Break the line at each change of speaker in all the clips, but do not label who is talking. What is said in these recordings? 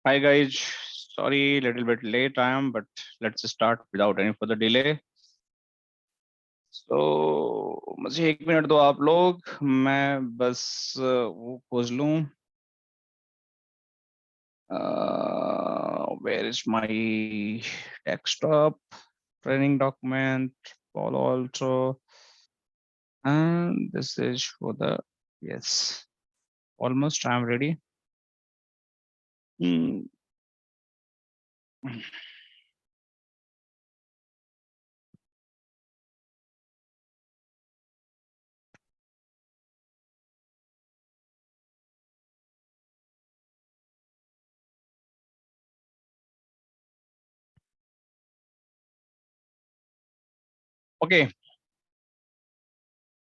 Hi guys, sorry little bit late I am, but let's start without any further delay. So मुझे 1 minute दो आप लोग, मैं बस वो खोज लूं. Where is my desktop training document? Palo Alto, and this is for the yes. Almost I'm ready. Hmm. Okay.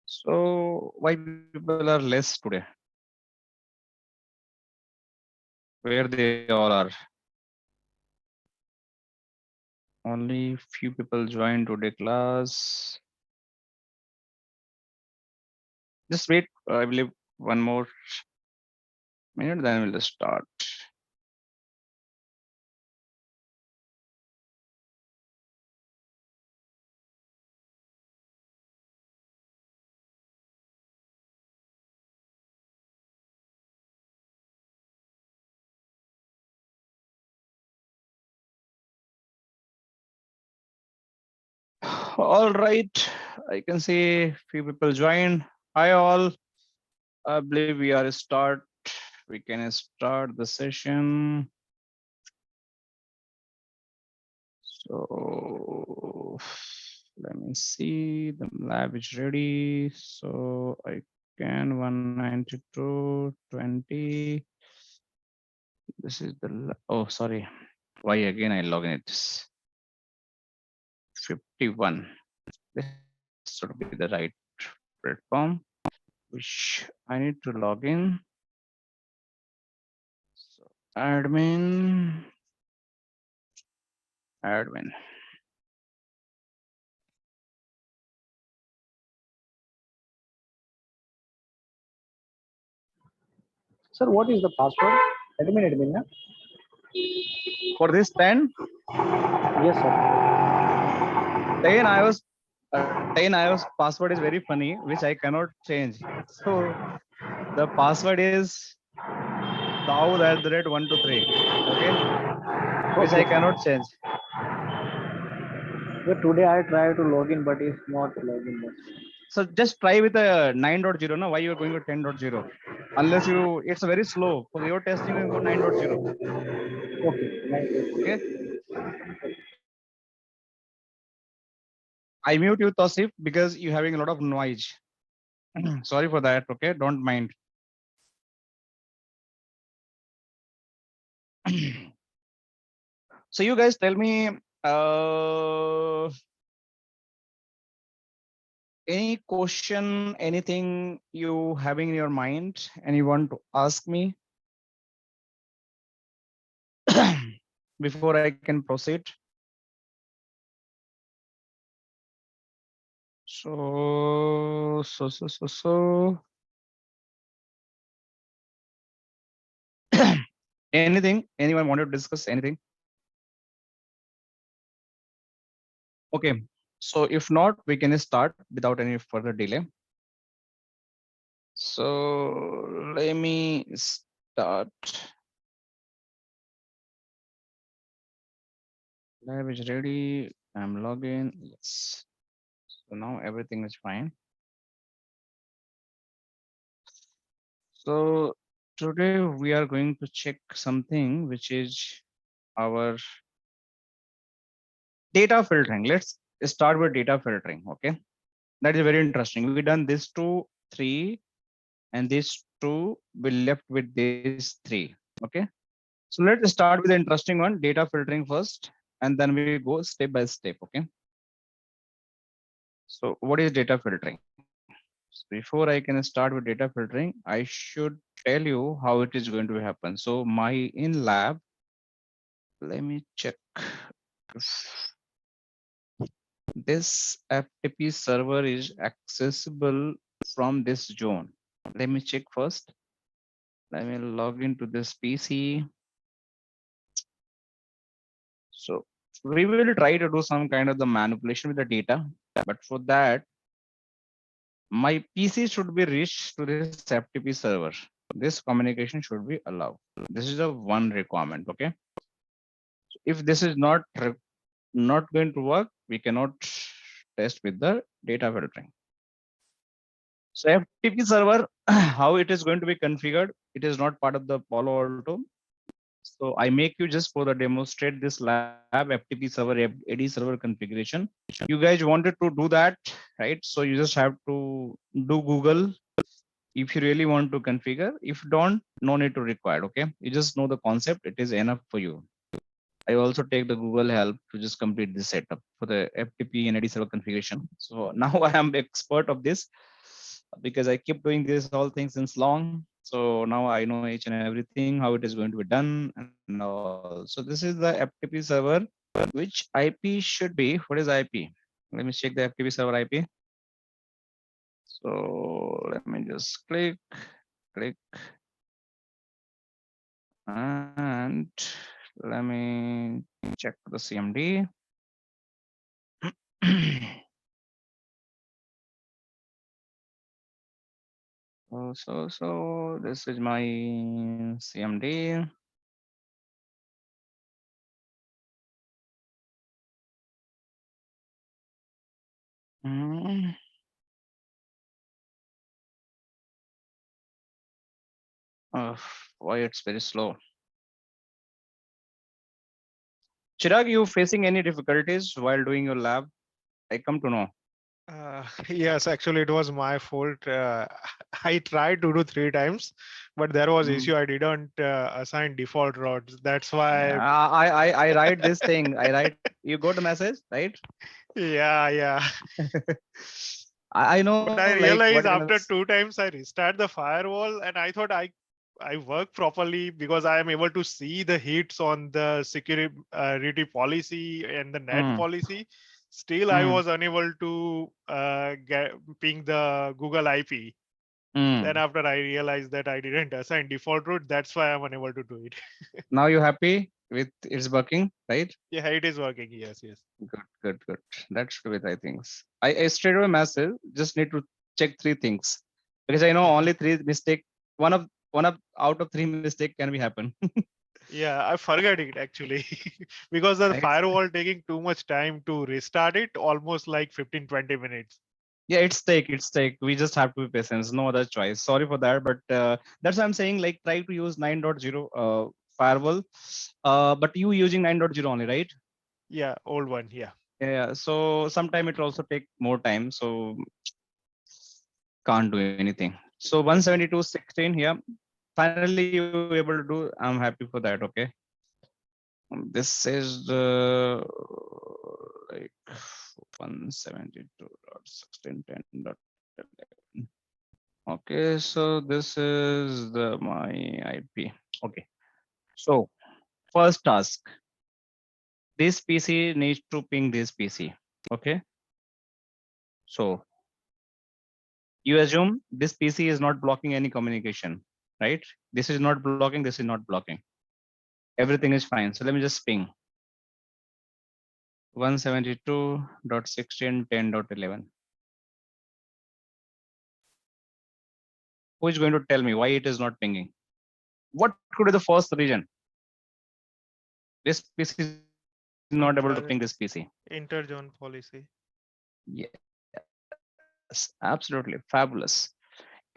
So why people are less today? Where they all are? Only few people joined today class. Just wait, I believe 1 more minute, then we'll start. All right, I can see few people joined. Hi all, I believe we are start. We can start the session. So let me see, the lab is ready. So I can 192.20. This is the, oh, sorry. Why again I log in it? 51. This should be the right platform, which I need to log in. So admin.
Sir, what is the password? Admin, na?
For this 10,
Yes, sir.
10 iOS password is very funny, which I cannot change. So the password is Daud@123. Okay, which I
Okay.
cannot change.
But today I try to log in, but it's not login.
So just try with a 9.0. No, why you are going with 10.0? Unless you, it's very slow. For your testing, you can go 9.0.
Okay.
Okay. I mute you, Tosif, because you're having a lot of noise. Sorry for that. Okay, don't mind. So you guys tell me, any question, anything you having in your mind and you want to ask me before I can proceed. So anything, anyone wanted to discuss anything? Okay, so if not, we can start without any further delay. So let me start. Lab is ready. I'm logging. Yes. So now everything is fine. So today we are going to check something which is our data filtering. Let's start with data filtering. Okay, that is very interesting. We done this 2, 3, and these 2 will left with these 3. Okay, so let's start with the interesting one, data filtering first, and then we go step by step. Okay, so what is data filtering? So before I can start with data filtering, I should tell you how it is going to happen. So my in lab, let me check if this FTP server is accessible from this zone. Let me check first. Let me log into this PC. So we will try to do some kind of the manipulation with the data, but for that, my PC should be reached to this FTP server. This communication should be allowed. This is a one requirement. Okay. If this is not going to work, we cannot test with the data filtering. So FTP server, how it is going to be configured, it is not part of the Palo Alto. So I make you just for the demonstrate this lab FTP server AD server configuration. You guys wanted to do that, right? So you just have to do Google if you really want to configure. If don't, no need to require. Okay, you just know the concept. It is enough for you. I also take the Google help to just complete this setup for the FTP and AD server configuration. So now I am expert of this because I keep doing this all things since long. So now I know each and everything, how it is going to be done and all. So this is the FTP server, which IP should be. What is IP? Let me check the FTP server IP. So let me just click, and let me check the CMD. So this is my CMD. Hmm. Why it's very slow. Chirag, you facing any difficulties while doing your lab? I come to know.
Yes, actually, it was my fault. I tried to do 3 times, but there was issue. I didn't assign default routes. That's why.
I write this thing. I write. You got the message, right?
Yeah.
I know
But I
like what
realized
kind of.
after 2 times I restart the firewall, and I thought I work properly because I am able to see the hits on the security policy and the net policy. Still, I was unable to ping the Google IP. Then after I realized that I didn't assign default route, that's why I'm unable to do it.
Now you happy with it's working, right?
Yeah, it is working. Yes.
Good. That should be the things. I straight away message. Just need to check 3 things because I know only 3 mistake. One of out of 3 mistake can be happen.
Yeah, I forget it actually because the
Right?
firewall taking too much time to restart it, almost like 15-20 minutes.
Yeah, it's take. We just have to be patient. No other choice. Sorry for that, but that's why I'm saying like try to use 9.0 firewall. But you using 9.0 only, right?
Yeah, old one. Yeah.
Yeah. So sometime it also take more time. So can't do anything. So 172.16 here. Finally, you able to do. I'm happy for that. Okay. This is the like 172.16.10.11. Okay, so this is the my IP. Okay, so first task. This PC needs to ping this PC. Okay, so you assume this PC is not blocking any communication, right? This is not blocking. This is not blocking. Everything is fine. So let me just ping 172.16.10.11. Who is going to tell me why it is not pinging? What could be the first reason? This PC is not able to ping this PC.
Interzone policy.
Yes, absolutely fabulous.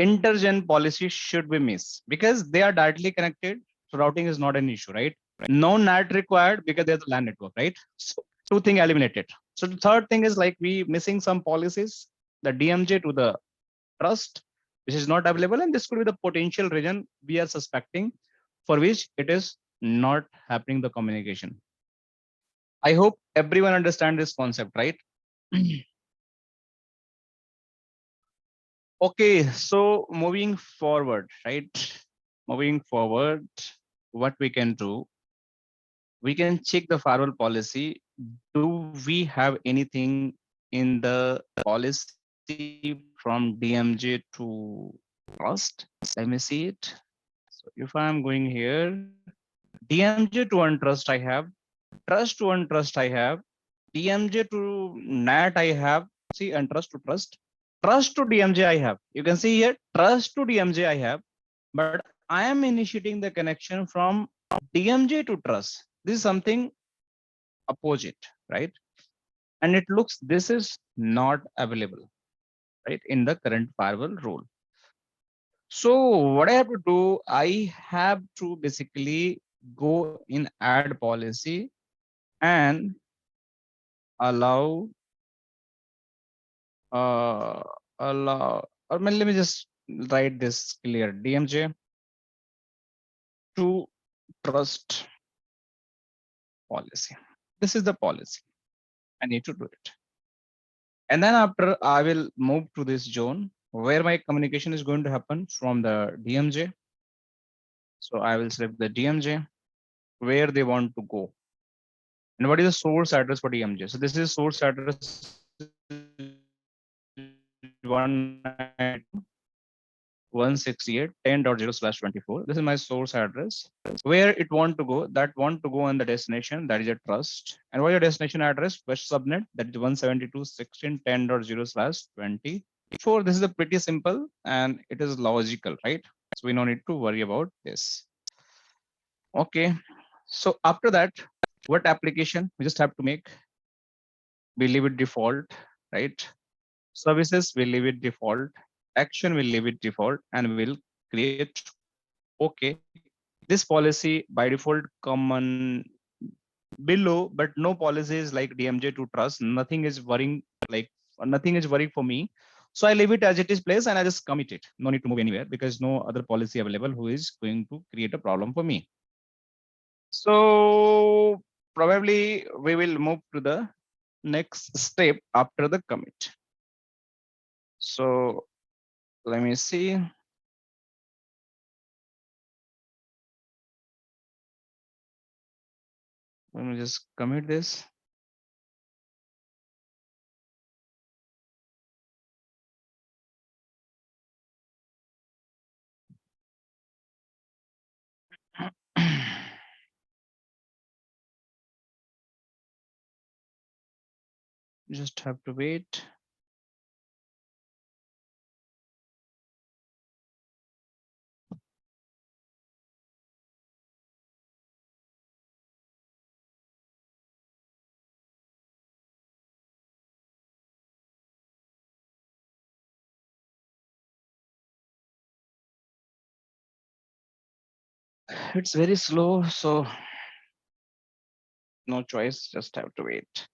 Intergen policy should be missed because they are directly connected. So routing is not an issue, right? No NAT required because there's a LAN network, right? So 2 things eliminated. So the third thing is like we missing some policies, the DMJ to the trust, which is not available, and this could be the potential reason we are suspecting for which it is not happening the communication. I hope everyone understand this concept, right? Okay, so moving forward, right? Moving forward, what we can do, we can check the firewall policy. Do we have anything in the policy from DMJ to trust? Let me see it. So if I'm going here, DMJ to untrust, I have. trust to untrust I have, DMJ to NAT I have, see, and trust to trust. Trust to DMJ I have. You can see here, trust to DMJ I have, but I am initiating the connection from DMJ to trust. This is something opposite, right? And it looks, this is not available, right, in the current firewall rule. So what I have to do, I have to basically go in add policy and allow, allow, or let me just write this clear, DMJ to trust policy. This is the policy. I need to do it. And then after I will move to this zone where my communication is going to happen from the DMJ. So I will select the DMJ where they want to go. And what is the source address for DMJ? So this is source address 168.10.0/24. This is my source address. Where it want to go, that want to go on the destination, that is a trust. And what is your destination address? West subnet, that is 172.16.10.0/24. This is a pretty simple and it is logical, right? So we don't need to worry about this. Okay. So after that, what application we just have to make? We leave it default, right? Services will leave it default. Action will leave it default, and we'll create okay. This policy by default common below, but no policies like DMJ to trust. Nothing is worrying, like nothing is worrying for me. So I leave it as it is placed and I just commit it. No need to move anywhere because no other policy available who is going to create a problem for me. So probably we will move to the next step after the commit. So let me see. Let me just commit this. Just have to wait. It's very slow, so no choice, just have to wait.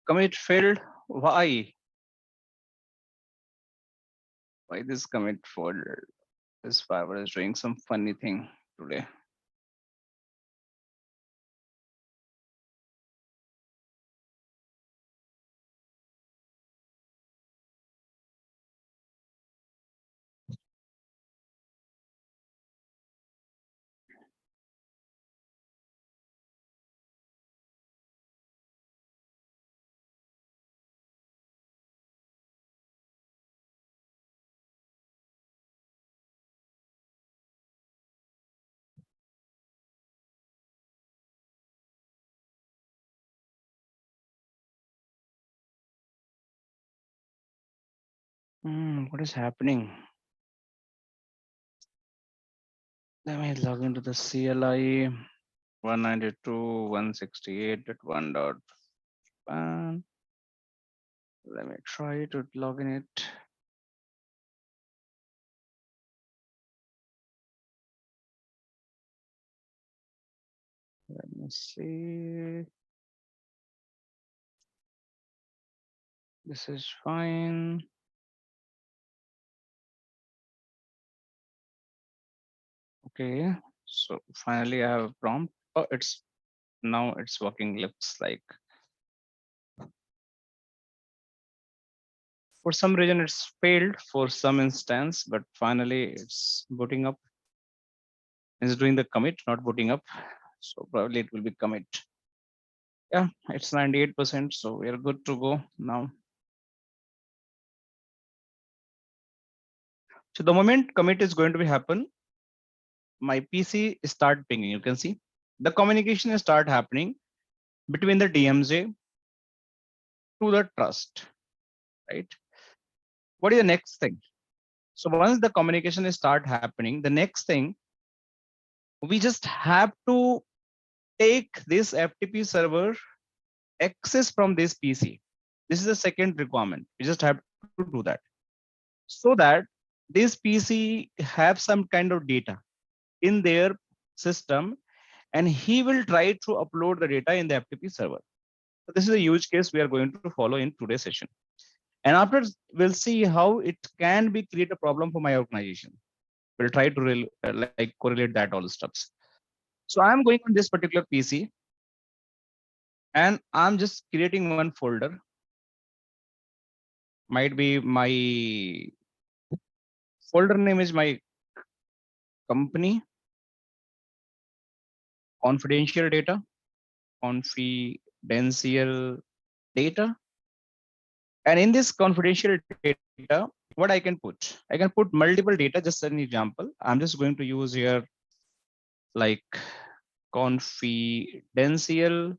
Commit failed. Why? Why this commit failed? This firewall is doing some funny thing today. What is happening? Let me log into the CLI 192.168.1.1. Let me try to log in it. Let me see. This is fine. Okay, so finally I have a prompt. Oh, it's now it's working. Looks like for some reason it's failed for some instance, but finally it's booting up. It's doing the commit, not booting up. So probably it will be commit. Yeah, it's 98%. So we are good to go now. So the moment commit is going to be happen, my PC start pinging. You can see the communication start happening between the DMZ to the trust, right? What is the next thing? So once the communication start happening, the next thing, we just have to take this FTP server access from this PC. This is the second requirement. We just have to do that so that this PC have some kind of data in their system, and he will try to upload the data in the FTP server. So this is a use case we are going to follow in today's session. And after we'll see how it can be create a problem for my organization. We'll try to like correlate that all stuffs. So I'm going on this particular PC and I'm just creating one folder. Might be my folder name is my company, confidential data, confidential data. And in this confidential data, what I can put multiple data. Just an example, I'm just going to use here like confidential.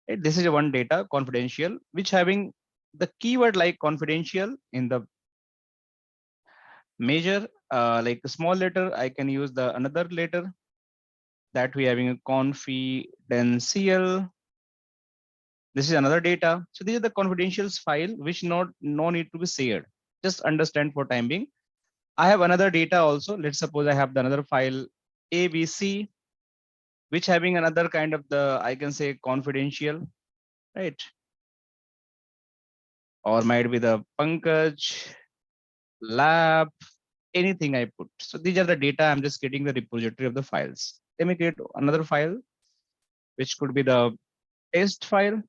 This is a one data confidential, which having the keyword like confidential in the major, like a small letter. I can use the another letter that we having a confidential. This is another data. So these are the confidentials file which no need to be shared. Just understand for time being. I have another data also. Let's suppose I have the another file ABC, which having another kind of the, I can say confidential, right? Or might be the Pankaj lab, anything I put. So these are the data. I'm just getting the repository of the files. Let me create another file, which could be the test file,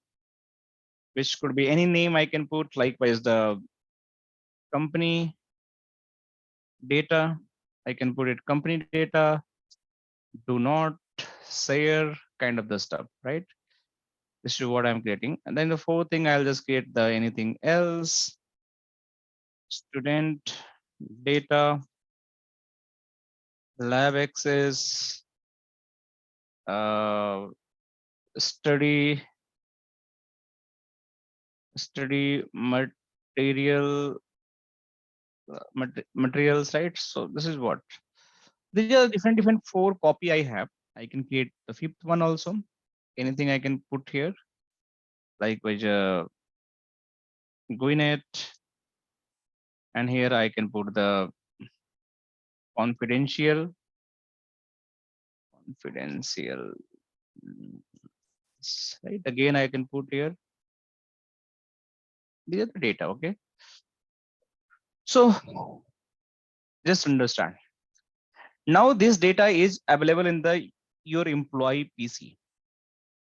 which could be any name I can put. Likewise, the company data, I can put it company data, do not share kind of the stuff, right? This is what I'm creating. And then the fourth thing, I'll just create the anything else, student data, lab access, study material, materials, right? So this is what, these are different four copy I have. I can create the fifth one also. Anything I can put here, likewise GuiNet, and here I can put the confidential, right? Again, I can put here. These are the data, okay? So just understand. Now this data is available in the your employee PC.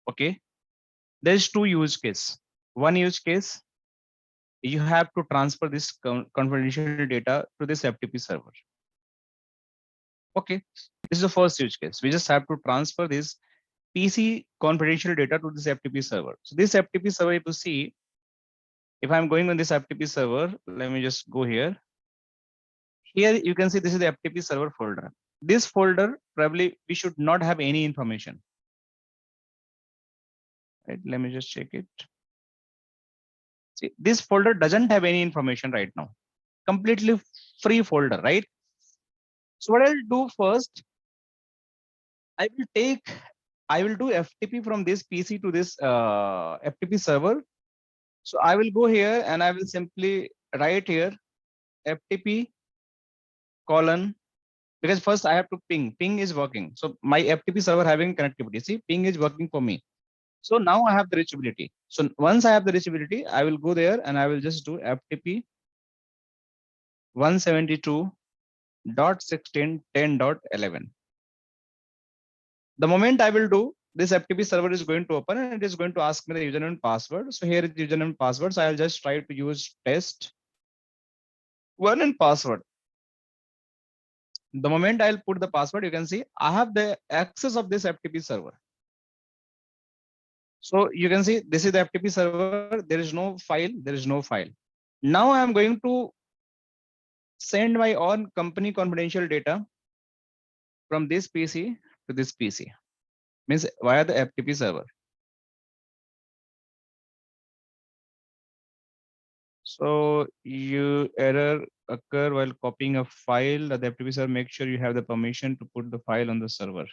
Okay. There's two use case. One use case, you have to transfer this confidential data to this FTP server. Okay. This is the first use case. We just have to transfer this PC confidential data to this FTP server. So this FTP server, if you see, if I'm going on this FTP server, let me just go here. Here you can see this is the FTP server folder. This folder probably we should not have any information. Right? Let me just check it. See, this folder doesn't have any information right now. Completely free folder, right? So what I'll do first, I will do FTP from this PC to this FTP server. So I will go here and I will simply write here FTP colon, because first I have to ping. Ping is working. So my FTP server having connectivity. See, ping is working for me. So now I have the reachability. So once I have the reachability, I will go there and I will just do FTP 172.16.10.11. The moment I will do, this FTP server is going to open and it is going to ask me the username and password. So here is username and password. So I'll just try to use test one and password. The moment I'll put the password, you can see I have the access of this FTP server. So you can see this is the FTP server. There is no file. There is no file. Now I am going to send my own company confidential data from this PC to this PC, means via the FTP server. So you error occur while copying a file. The FTP server, make sure you have the permission to put the file on the server.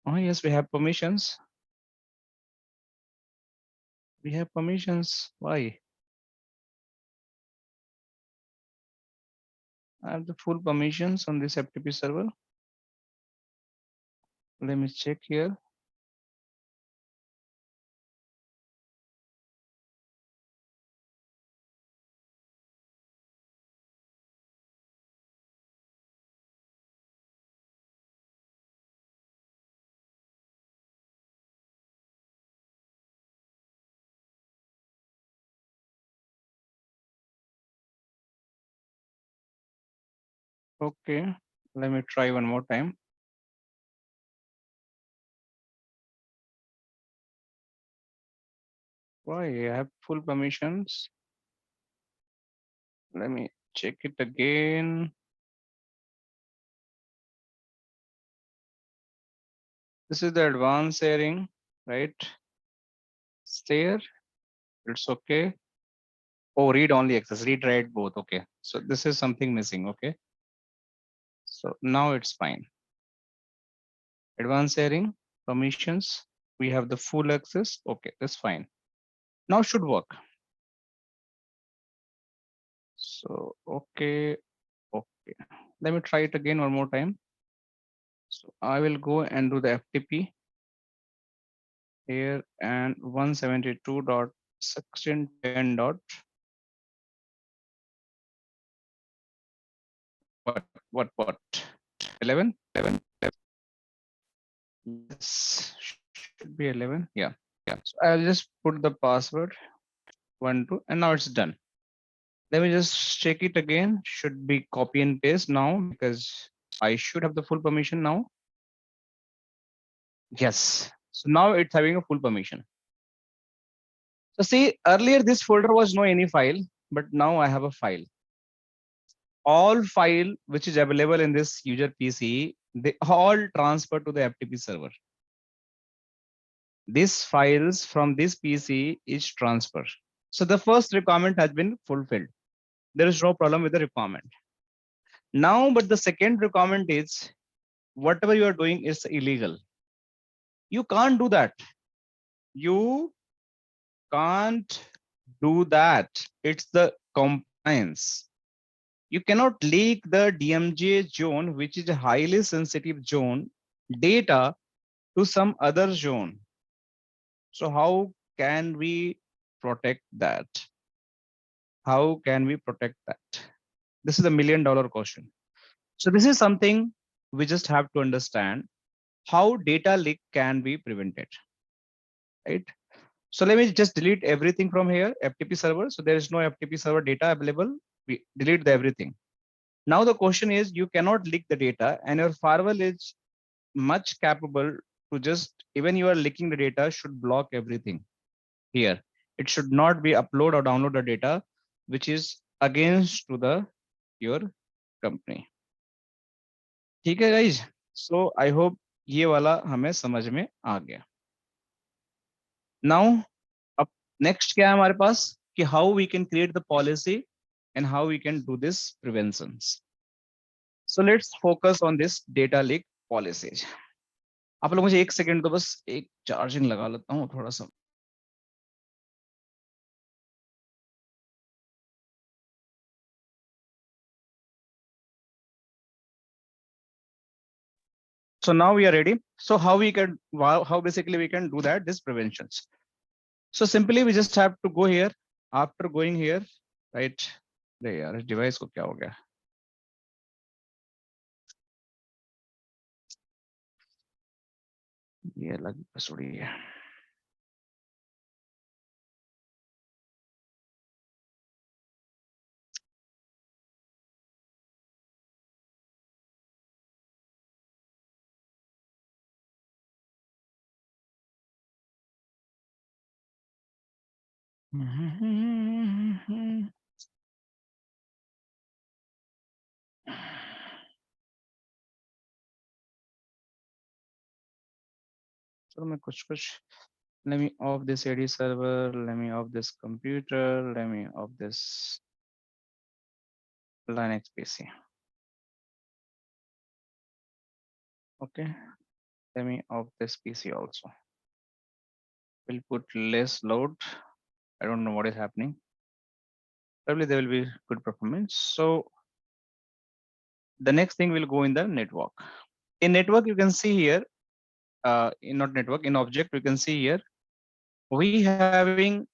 Oh yes, we have permissions. We have permissions. Why? I have the full permissions on this FTP server. Let me check here. Okay, let me try one more time. Why? I have full permissions. Let me check it again. This is the advanced sharing, right? Stay. It's okay. Oh, read only access, read, write both. Okay. So this is something missing. Okay. So now it's fine. Advanced sharing, permissions. We have the full access. Okay, that's fine. Now should work. So, okay. Okay. Let me try it again one more time. So I will go and do the FTP here and 172.1610 dot what 11. Yes, should be 11. Yeah. So I'll just put the password 12 and now it's done. Let me just check it again. Should be copy and paste now because I should have the full permission now. Yes. So now it's having a full permission. So see, earlier this folder was no any file, but now I have a file. All file which is available in this user PC, they all transfer to the FTP server. These files from this PC is transfer. So the first requirement has been fulfilled. There is no problem with the requirement. Now, but the second requirement is whatever you are doing is illegal. You can't do that. You can't do that. It's the compliance. You cannot leak the DMJ zone, which is a highly sensitive zone, data to some other zone. So how can we protect that? How can we protect that? This is a $1 million question. So this is something we just have to understand how data leak can be prevented, right? So let me just delete everything from here, FTP server. So there is no FTP server data available. We delete everything. Now the question is, you cannot leak the data and your firewall is much capable to just, even you are leaking the data, should block everything here. It should not be upload or download the data, which is against to the your company. ठीक है guys. So I hope ये वाला हमें समझ में आ गया. Now अब next क्या है हमारे पास कि how we can create the policy and how we can do this preventions. So let's focus on this data leak policies. आप लोग मुझे एक सेकंड तो बस एक चार्जिंग लगा लेता हूँ थोड़ा सा. So now we are ready. So how we can, how basically we can do that, this preventions. So simply we just have to go here. After going here, right? अरे यार इस डिवाइस को क्या हो गया? ये अलग पसुड़ी है. So let me off this AD server, let me off this computer, let me off this Linux PC. Okay, let me off this PC also. We'll put less load. I don't know what is happening. Probably there will be good performance. So the next thing will go in the network. In network, you can see here, in not network, in object, you can see here, we having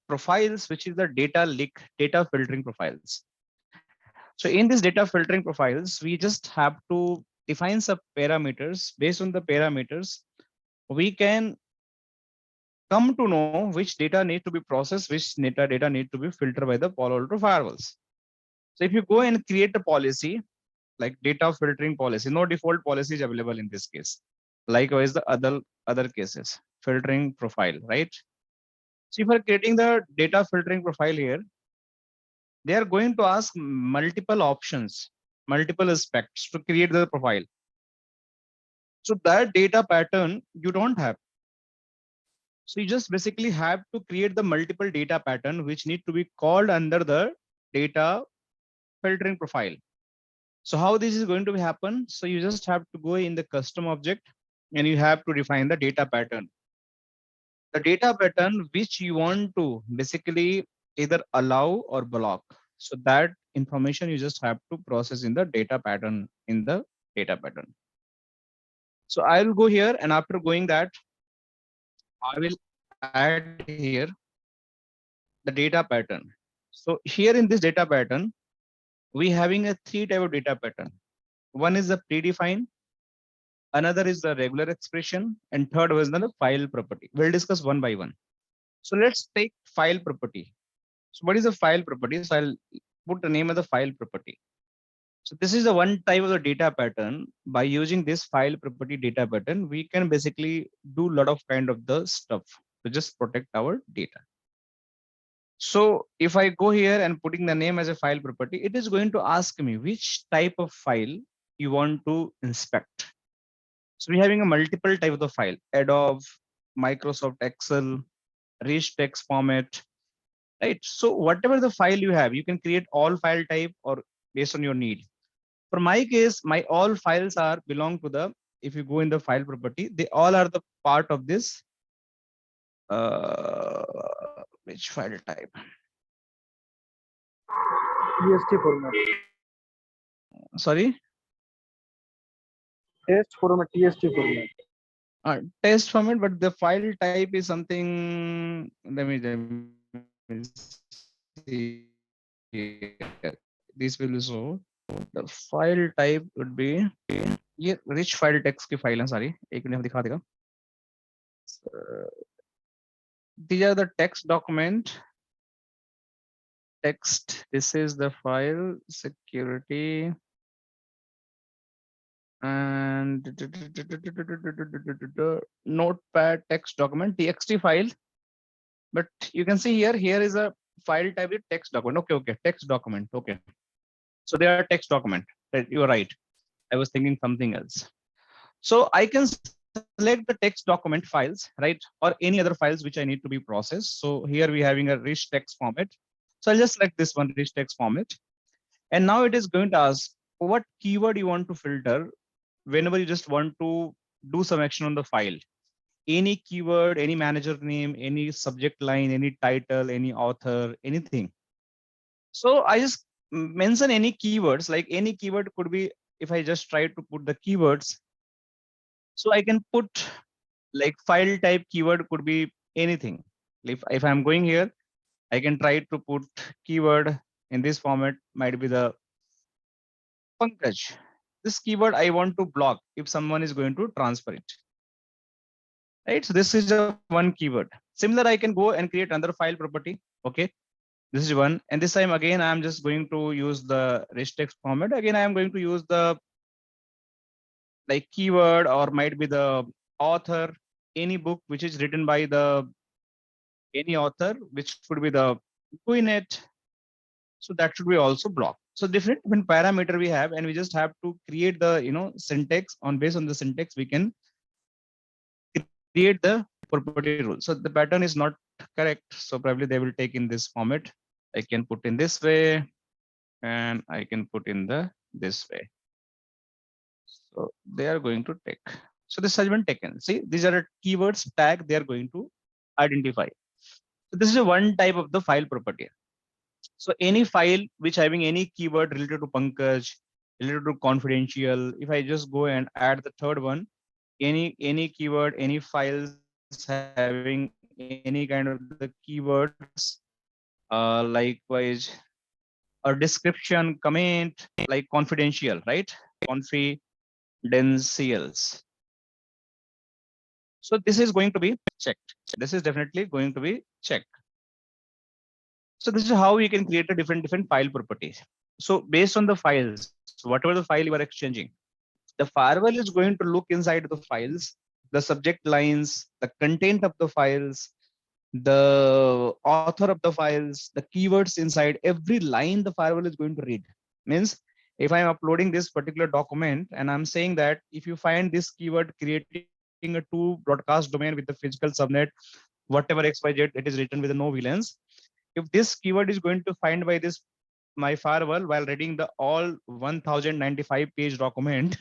profiles, which is the data leak, data filtering profiles. So in this data filtering profiles, we just have to define some parameters. Based on the parameters, we can come to know which data need to be processed, which data need to be filtered by the Palo Alto firewalls. So if you go and create a policy, like data filtering policy, no default policy is available in this case. Likewise, the other cases, filtering profile, right? So if you're creating the data filtering profile here, they are going to ask multiple options, multiple aspects to create the profile. So that data pattern you don't have. So you just basically have to create the multiple data pattern which need to be called under the data filtering profile. So how this is going to happen? So you just have to go in the custom object and you have to define the data pattern. The data pattern which you want to basically either allow or block. So that information you just have to process in the data pattern in the data pattern. So I will go here, and after going that, I will add here the data pattern. So here in this data pattern, we having a three type of data pattern. One is the predefined, another is the regular expression, and third was the file property. We'll discuss one by one. So let's take file property. So what is a file property? So I'll put the name of the file property. So this is the one type of the data pattern. By using this file property data pattern, we can basically do a lot of kind of the stuff to just protect our data. So if I go here and putting the name as a file property, it is going to ask me which type of file you want to inspect. So we're having a multiple type of the file, Adobe, Microsoft Excel, rich text format, right? So whatever the file you have, you can create all file type or based on your need. For my case, my all files are belong to the, if you go in the file property, they all are the part of this, which file type?
TST format.
Sorry?
Test format, TST format.
Test format, but the file type is something, let me see here. This will show the file type would be ये rich file text की file है सारी, एक minute में दिखा देगा. These are the text document. Text. This is the file security and notepad text document txt file. But you can see here, here is a file type with text document. Okay, text document. Okay, so they are text document. You are right. I was thinking something else. So I can select the text document files, right, or any other files which I need to be processed. So here we having a rich text format. So I'll just select this one, rich text format. And now it is going to ask what keyword you want to filter whenever you just want to do some action on the file. Any keyword, any manager name, any subject line, any title, any author, anything. So I just mention any keywords, like any keyword could be, if I just try to put the keywords, so I can put like file type keyword could be anything. If I'm going here, I can try to put keyword in this format, might be the Pankaj. This keyword I want to block if someone is going to transfer it. Right, so this is a one keyword. Similar, I can go and create another file property. Okay, this is one, and this time again I am just going to use the rich text format. Again, I am going to use the like keyword or might be the author, any book which is written by the any author, which could be the GuiNet. So that should be also blocked. So different parameter we have, and we just have to create the syntax. On based on the syntax, we can create the property rule. So the pattern is not correct. So probably they will take in this format. I can put in this way, and I can put in the this way. So they are going to take. So this has been taken. See, these are a keywords tag they are going to identify. So this is a one type of the file property. So any file which having any keyword related to Pankaj, related to confidential, if I just go and add the third one, any keyword, any files having any kind of the keywords, likewise a description, comment, like confidential, right? Confidentials. So this is going to be checked. This is definitely going to be checked. So this is how we can create a different file properties. So based on the files, whatever the file you are exchanging, the firewall is going to look inside the files, the subject lines, the content of the files, the author of the files, the keywords inside every line the firewall is going to read. Means if I'm uploading this particular document and I'm saying that if you find this keyword creating a two broadcast domain with the physical subnet, whatever XYZ, it is written with no VLANs. If this keyword is going to find by this my firewall while reading the all 1095 page document,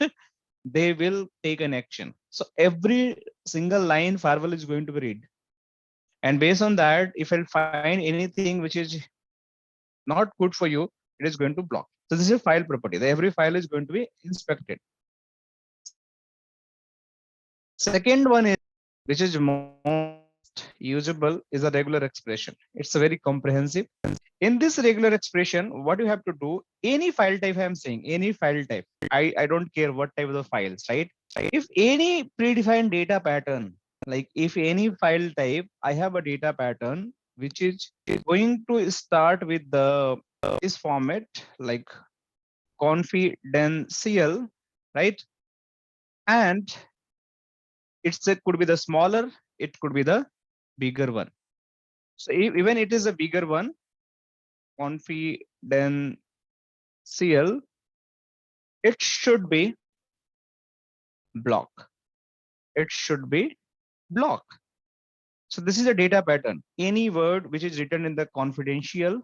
they will take an action. So every single line firewall is going to be read. And based on that, if I'll find anything which is not good for you, it is going to block. So this is a file property. The every file is going to be inspected. Second one is, which is most usable, is a regular expression. It's a very comprehensive. In this regular expression, what you have to do, any file type I'm saying, any file type, I don't care what type of the files, right? If any predefined data pattern, like if any file type, I have a data pattern, which is going to start with the this format, like confidential, right? And could be the smaller, it could be the bigger one. So even it is a bigger one, confidential, it should be block. It should be block. So this is a data pattern. Any word which is written in the confidential,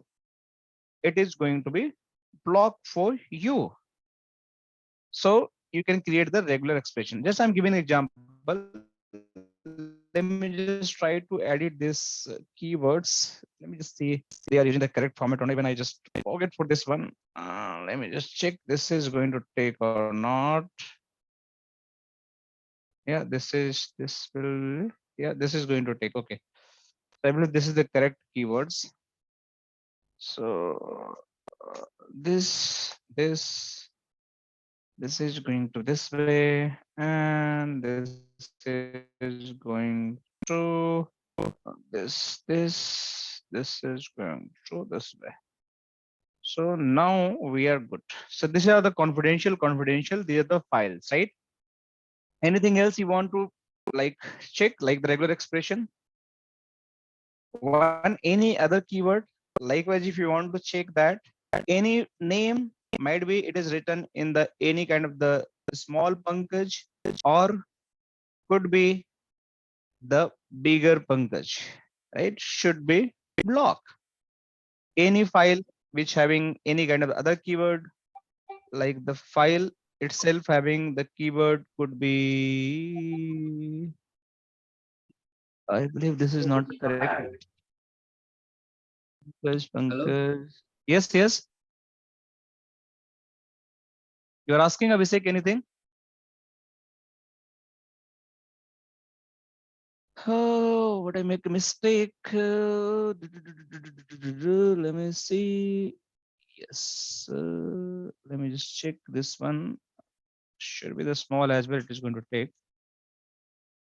it is going to be blocked for you. So you can create the regular expression. Just I'm giving an example. Let me just try to edit this keywords. Let me just see they are using the correct format or not. Even I just forget for this one. Let me just check this is going to take or not. Yeah, this will, yeah, this is going to take. Okay. So I believe this is the correct keywords. So this is going to this way, and this is going to this is going to this way. So now we are good. So these are the confidential. These are the files, right? Anything else you want to like check, like the regular expression? One any other keyword. Likewise, if you want to check that any name, might be it is written in the any kind of the small Pankaj, or could be the bigger Pankaj, right? Should be block. Any file which having any kind of other keyword, like the file itself having the keyword could be, I believe this is not correct. Pankaj. Yes, yes. You are asking Abhishek anything? Oh, would I make a mistake? Let me see. Yes. Let me just check this one. Should be the small as well. It is going to take.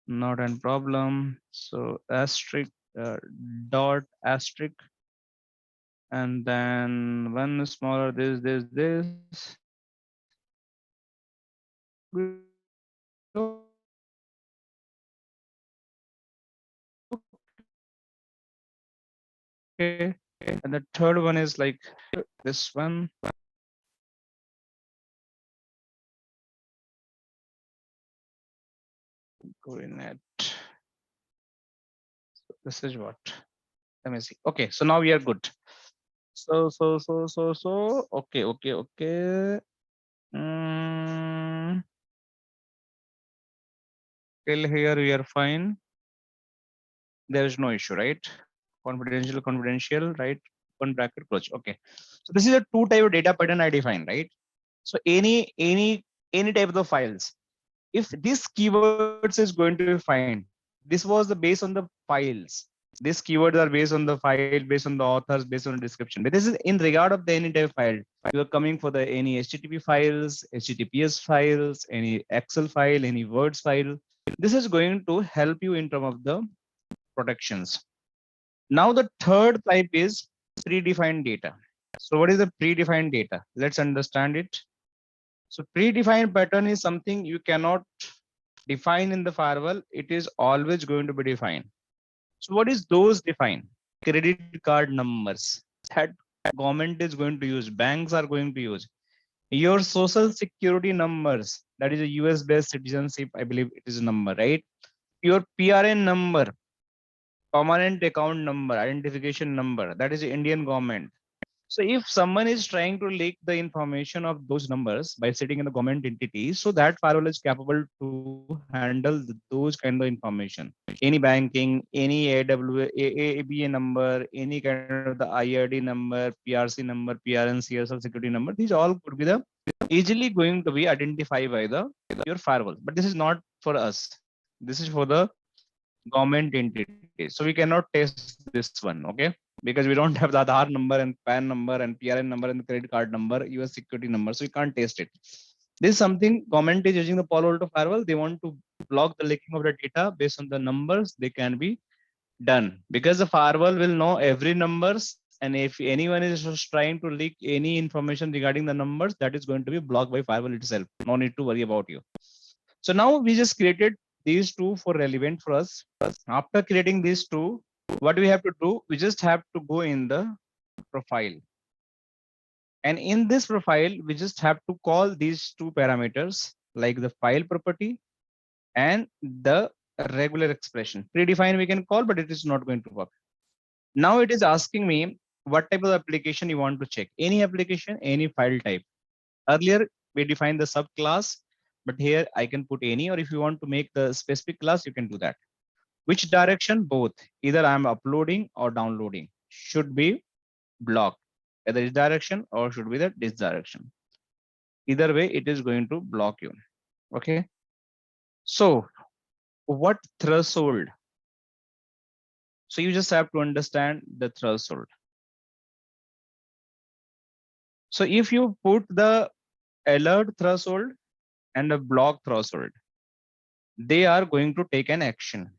Not a problem. So asterisk, dot asterisk, and then one smaller. This. Okay. And the third one is like this one. GuiNet. This is what. Let me see. Okay, so now we are good. So. Okay. Till here we are fine. There is no issue, right? Confidential, right? One bracket close. Okay. So this is a two type of data pattern I define, right? So any type of the files. If this keywords is going to be fine, this was the based on the files. These keywords are based on the file, based on the authors, based on the description. But this is in regard of the any type of file. You are coming for the any HTTP files, HTTPS files, any Excel file, any Words file. This is going to help you in terms of the protections. Now the third type is predefined data. So what is the predefined data? Let's understand it. So predefined pattern is something you cannot define in the firewall. It is always going to be defined. So what is those defined? Credit card numbers that government is going to use, banks are going to use. Your social security numbers, that is a US based citizenship, I believe it is a number, right? Your PRN number, permanent account number, identification number, that is the Indian government. So if someone is trying to leak the information of those numbers by sitting in the government entity, so that firewall is capable to handle those kind of information. Any banking, any ABA number, any kind of the IRD number, PRC number, PRN, CSL security number, these all could be the easily going to be identified by the your firewall. But this is not for us. This is for the government entity. So we cannot test this one, okay? Because we don't have the Aadhaar number and PAN number and PRN number and the credit card number, US security number. So we can't test it. This is something government is using the Palo Alto firewall. They want to block the leaking of the data based on the numbers. They can be done because the firewall will know every numbers. And if anyone is just trying to leak any information regarding the numbers, that is going to be blocked by firewall itself. No need to worry about you. So now we just created these two for relevant for us. After creating these two, what we have to do, we just have to go in the profile. And in this profile, we just have to call these two parameters like the file property and the regular expression. Predefined we can call, but it is not going to work. Now it is asking me what type of application you want to check. Any application, any file type. Earlier, we defined the subclass, but here I can put any, or if you want to make the specific class, you can do that. Which direction? Both. Either I'm uploading or downloading should be blocked. Either this direction or should be this direction. Either way, it is going to block you. Okay. So what threshold? So you just have to understand the threshold. So if you put the alert threshold and a block threshold, they are going to take an action.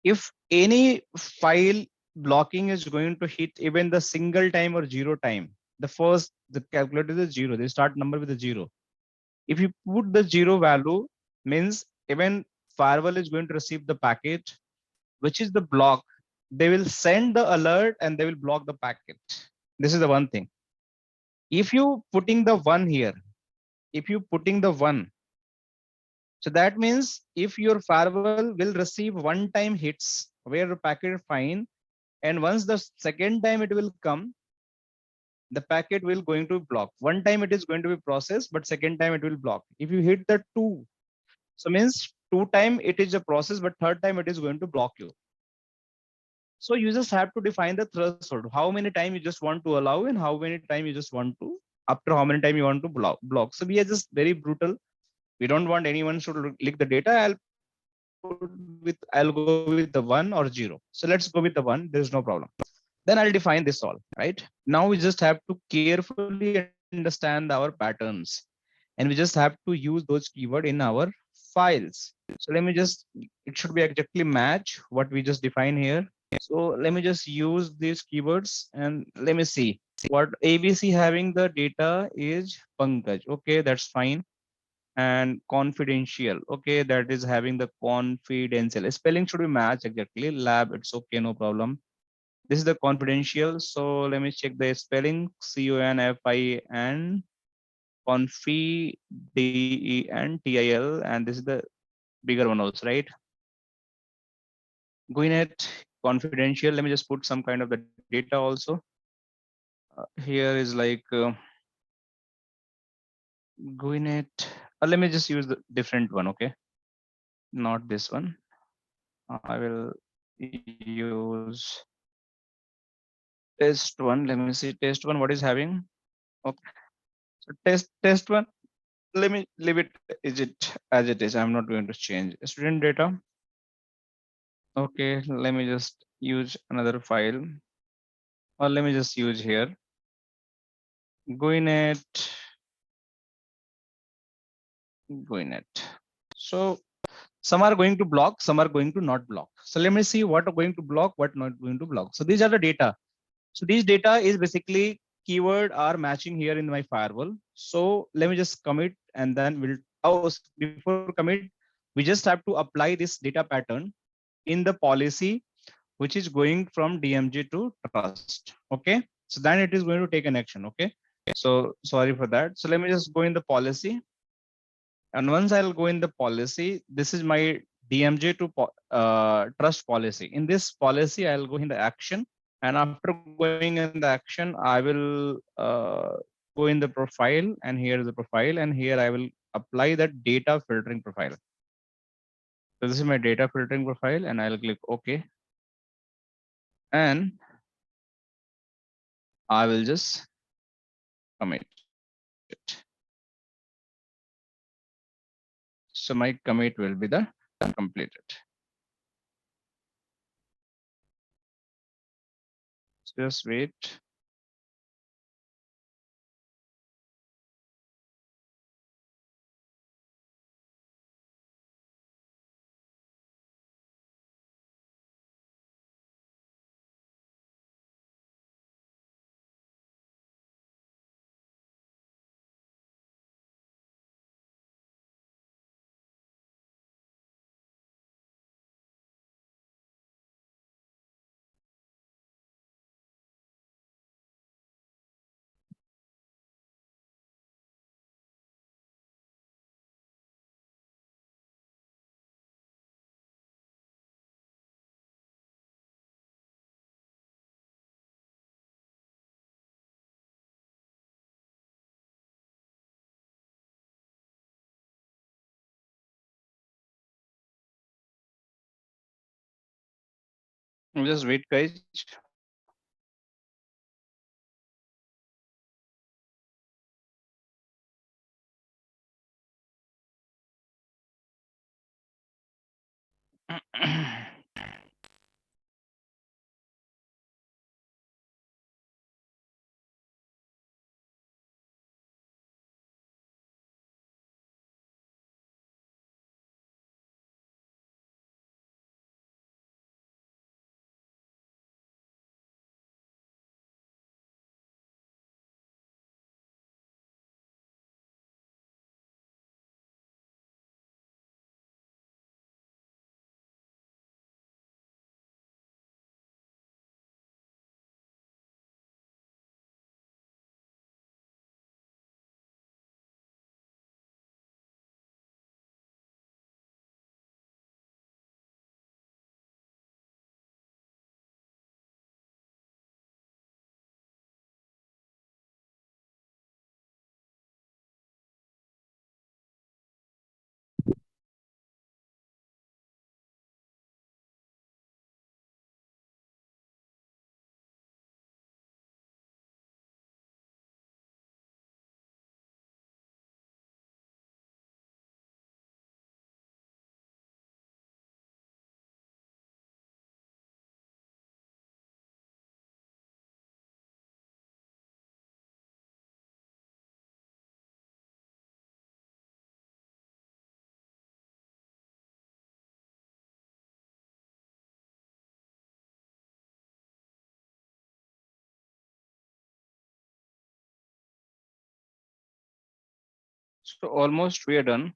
If any file blocking is going to hit even the single time or zero time, the calculator is zero, they start number with a zero. If you put the zero value, means even firewall is going to receive the packet, which is the block. They will send the alert and they will block the packet. This is the one thing. If you putting the one here, if you putting the one, so that means if your firewall will receive one time hits where the packet is fine, and once the second time it will come, the packet will going to block. One time it is going to be processed, but second time it will block. If you hit the two, so means two time it is a process, but third time it is going to block you. So you just have to define the threshold. How many time you just want to allow and how many time you just want to, after how many time you want to block. So we are just very brutal. We don't want anyone to leak the data. I'll go with the 1 or 0. So let's go with the 1. There's no problem. Then I'll define this all, right? Now we just have to carefully understand our patterns, and we just have to use those keywords in our files. So let me just, it should be exactly match what we just define here. So let me just use these keywords and let me see what ABC having the data is Pankaj. Okay, that's fine. And confidential. Okay, that is having the confidential. Spelling should be matched exactly. Lab, it's okay, no problem. This is the confidential. So let me check the spelling. CONFIN confidential, and this is the bigger one also, right? GuiNet confidential. Let me just put some kind of the data also. Here is like GuiNet. Let me just use the different one, okay? Not this one. I will use test one. Let me see test one. What is having? Okay. So test one. Let me leave it. Is it as it is? I'm not going to change student data. Okay. Let me just use another file, or let me just use here GuiNet. So some are going to block, some are going to not block. So let me see what are going to block, what not going to block. So these are the data. So these data is basically keyword are matching here in my firewall. So let me just commit and then we'll, before commit, we just have to apply this data pattern in the policy, which is going from DMG to trust. Okay. So then it is going to take an action. Okay. So sorry for that. So let me just go in the policy. And once I'll go in the policy, this is my DMJ to trust policy. In this policy, I'll go in the action. And after going in the action, I will go in the profile, and here is the profile, and here I will apply that data filtering profile. So this is my data filtering profile, and I'll click OK. And I will just commit it. So my commit will be the completed. Just wait. Just wait, guys. So almost we are done.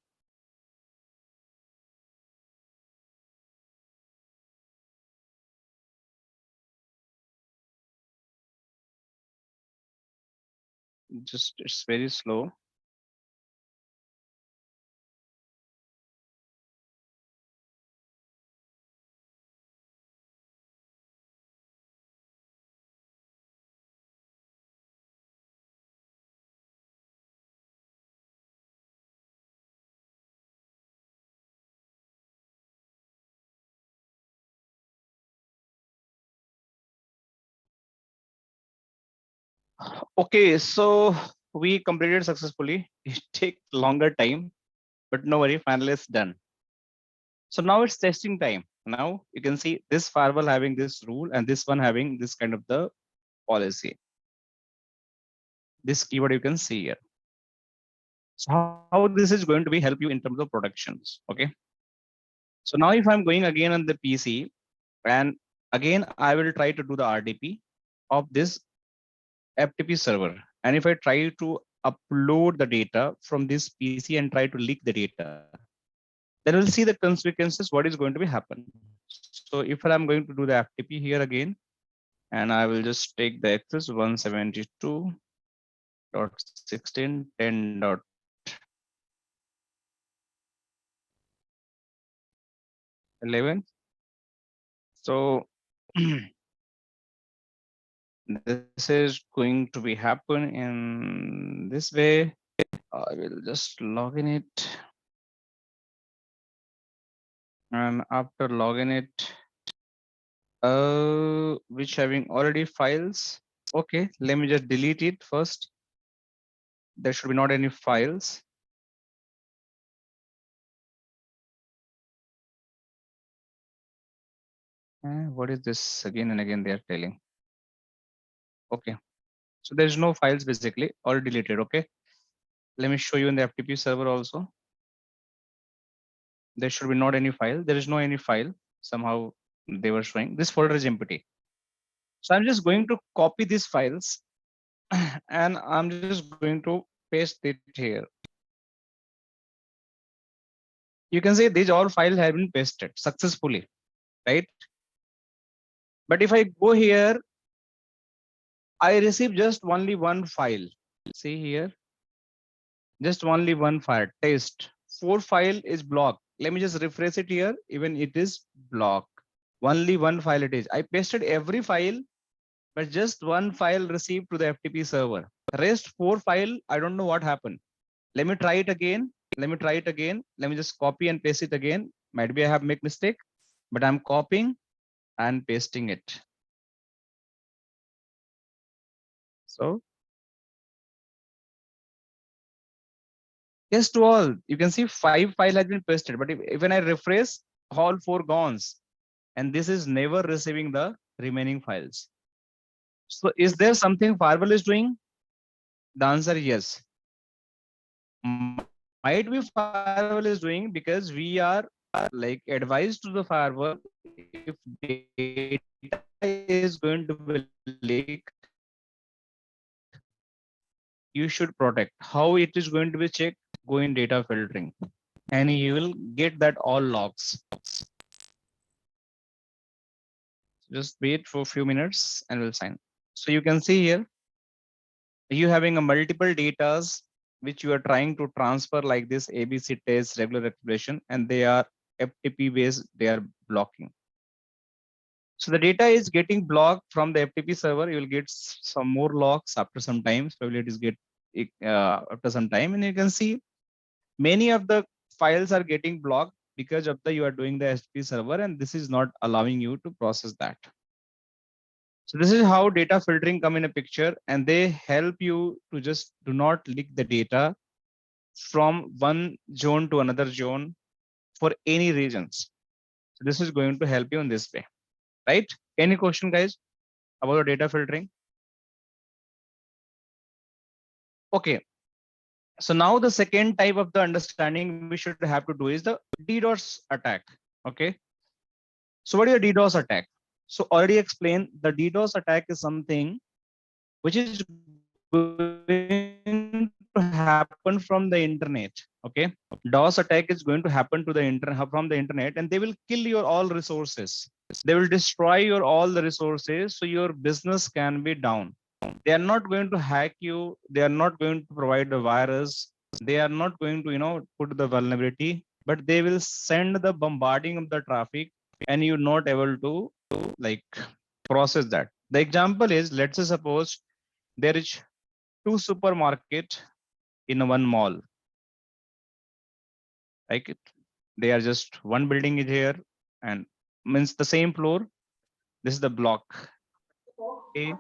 Just it's very slow. Okay, so we completed successfully. It take longer time, but no worry, finally it's done. So now it's testing time. Now you can see this firewall having this rule and this one having this kind of the policy. This keyword you can see here. So how this is going to be help you in terms of productions. Okay. So now if I'm going again on the PC and again I will try to do the RDP of this FTP server. And if I try to upload the data from this PC and try to leak the data, then we'll see the consequences, what is going to be happen. So if I'm going to do the FTP here again, and I will just take the access 172.16.10.11. So this is going to be happen in this way. I will just log in it. And after login it, which having already files. Okay, let me just delete it first. There should be not any files. What is this again and again they are telling? Okay, so there's no files basically, all deleted. Okay, let me show you in the FTP server also. There should be not any file. There is no any file. Somehow they were showing this folder is empty. So I'm just going to copy these files and I'm just going to paste it here. You can see these all files have been pasted successfully, right? But if I go here, I receive just only one file. See here, just only one file, test. 4 file is blocked. Let me just refresh it here. Even it is blocked. Only one file it is. I pasted every file, but just one file received to the FTP server. Rest 4 file, I don't know what happened. Let me try it again. Let me try it again. Let me just copy and paste it again. Might be I have made mistake, but I'm copying and pasting it. So yes to all. You can see 5 file has been pasted, but if when I refresh, all 4 gone, and this is never receiving the remaining files. So is there something firewall is doing? The answer yes. Might be firewall is doing because we are like advised to the firewall if data is going to be leaked, you should protect. How it is going to be checked? Go in data filtering and you will get that all logs. Just wait for a few minutes and we'll sign. So you can see here, you having a multiple datas which you are trying to transfer like this ABC test, regular expression, and they are FTP based, they are blocking. So the data is getting blocked from the FTP server. You will get some more logs after some time. So it is get after some time, and you can see many of the files are getting blocked because of the you are doing the FTP server, and this is not allowing you to process that. So this is how data filtering come in a picture, and they help you to just do not leak the data from one zone to another zone for any regions. So this is going to help you in this way, right? Any question, guys, about the data filtering? Okay. So now the second type of the understanding we should have to do is the DDoS attack. Okay. So what is a DDoS attack? So already explained, the DDoS attack is something which is going to happen from the internet. Okay. DOS attack is going to happen to the internet from the internet, and they will kill your all resources. They will destroy your all the resources, so your business can be down. They are not going to hack you. They are not going to provide the virus. They are not going to, put the vulnerability, but they will send the bombarding of the traffic and you're not able to like process that. The example is, let's say suppose there is two supermarket in one mall, like it. They are just one building is here and means the same floor. This is the block A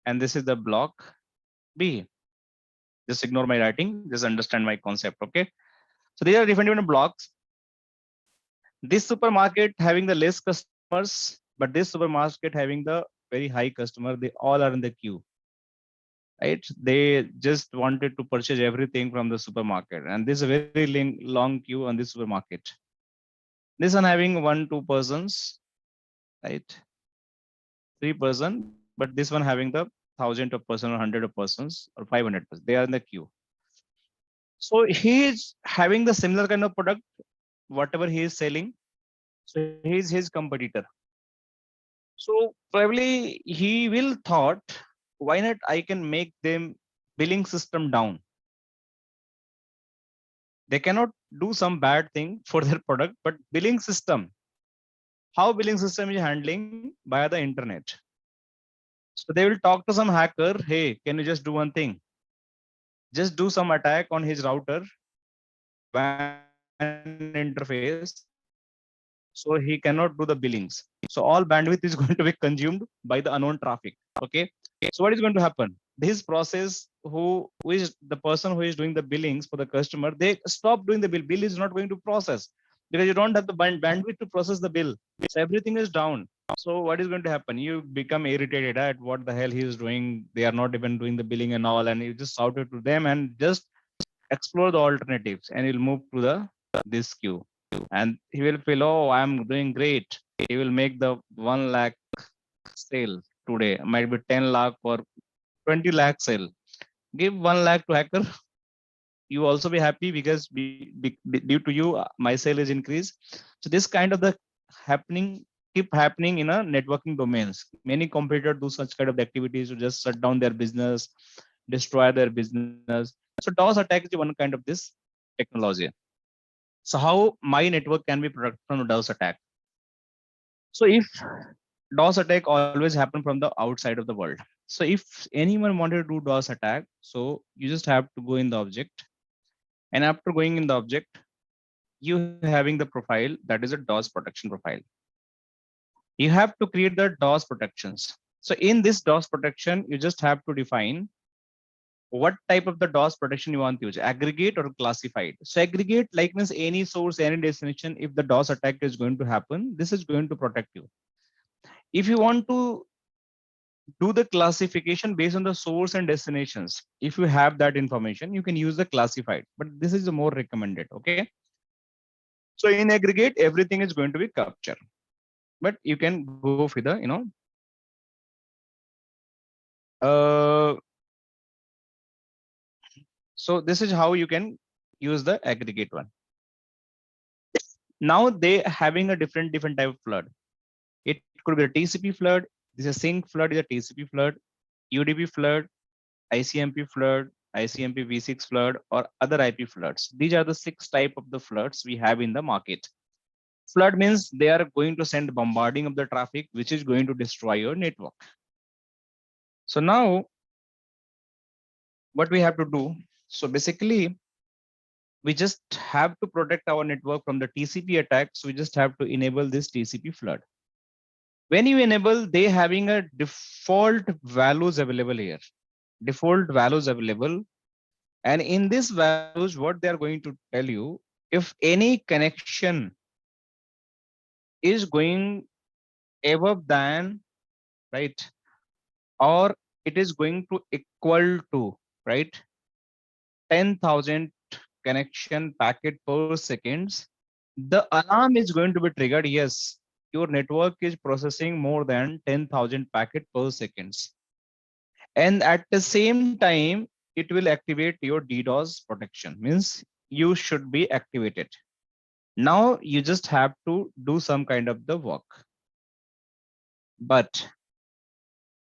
and this is the block B. Just ignore my writing, just understand my concept, okay? So these are different blocks. This supermarket having the less customers, but this supermarket having the very high customer, they all are in the queue, right? They just wanted to purchase everything from the supermarket. And this is a very long queue on this supermarket. This one having 1-2 persons, right? 3 person, but this one having the thousands of person or 100 of persons or 500 persons. They are in the queue. So he is having the similar kind of product, whatever he is selling. So he is his competitor. So probably he will thought, why not I can make them billing system down. They cannot do some bad thing for their product, but billing system, how billing system is handling via the internet. So they will talk to some hacker, hey, can you just do one thing? Just do some attack on his router, WAN interface, so he cannot do the billings. So all bandwidth is going to be consumed by the unknown traffic. Okay. So what is going to happen? This process, who is the person who is doing the billings for the customer, they stop doing the bill. Bill is not going to process because you don't have the bandwidth to process the bill. So everything is down. So what is going to happen? You become irritated at what the hell he is doing. They are not even doing the billing and all, and you just shout it to them and just explore the alternatives, and you'll move to the this queue. And he will feel, oh, I'm doing great. He will make the 1 lakh sale today, might be 10 lakh or 20 lakh sale. Give 1 lakh to hacker. You also be happy because due to you, my sale is increased. So this kind of the happening keep happening in a networking domains. Many competitors do such kind of activities to just shut down their business, destroy their business. So DOS attack is one kind of this technology. So how my network can be protected from DOS attack? So if DOS attack always happen from the outside of the world. So if anyone wanted to do DOS attack, so you just have to go in the object, and after going in the object, you having the profile that is a DOS protection profile. You have to create the DOS protections. So in this DOS protection, you just have to define what type of the DOS protection you want to use, aggregate or classified. So aggregate like means any source, any destination. If the DOS attack is going to happen, this is going to protect you. If you want to do the classification based on the source and destinations, if you have that information, you can use the classified, but this is the more recommended. Okay. So in aggregate, everything is going to be captured, but you can go for the, so this is how you can use the aggregate one. Now they having a different type of flood. It could be a TCP flood. This is a sync flood, is a TCP flood, UDP flood, ICMP flood, ICMP v6 flood, or other IP floods. These are the 6 type of the floods we have in the market. Flood means they are going to send bombarding of the traffic, which is going to destroy your network. So now what we have to do? So basically, we just have to protect our network from the TCP attacks. We just have to enable this TCP flood. When you enable, they having a default values available here. Default values available. And in this values, what they are going to tell you, if any connection is going above than, right, or it is going to equal to, right, 10,000 connection packet per seconds, the alarm is going to be triggered. Yes, your network is processing more than 10,000 packet per seconds. And at the same time, it will activate your DDoS protection, means you should be activated. Now you just have to do some kind of the work. But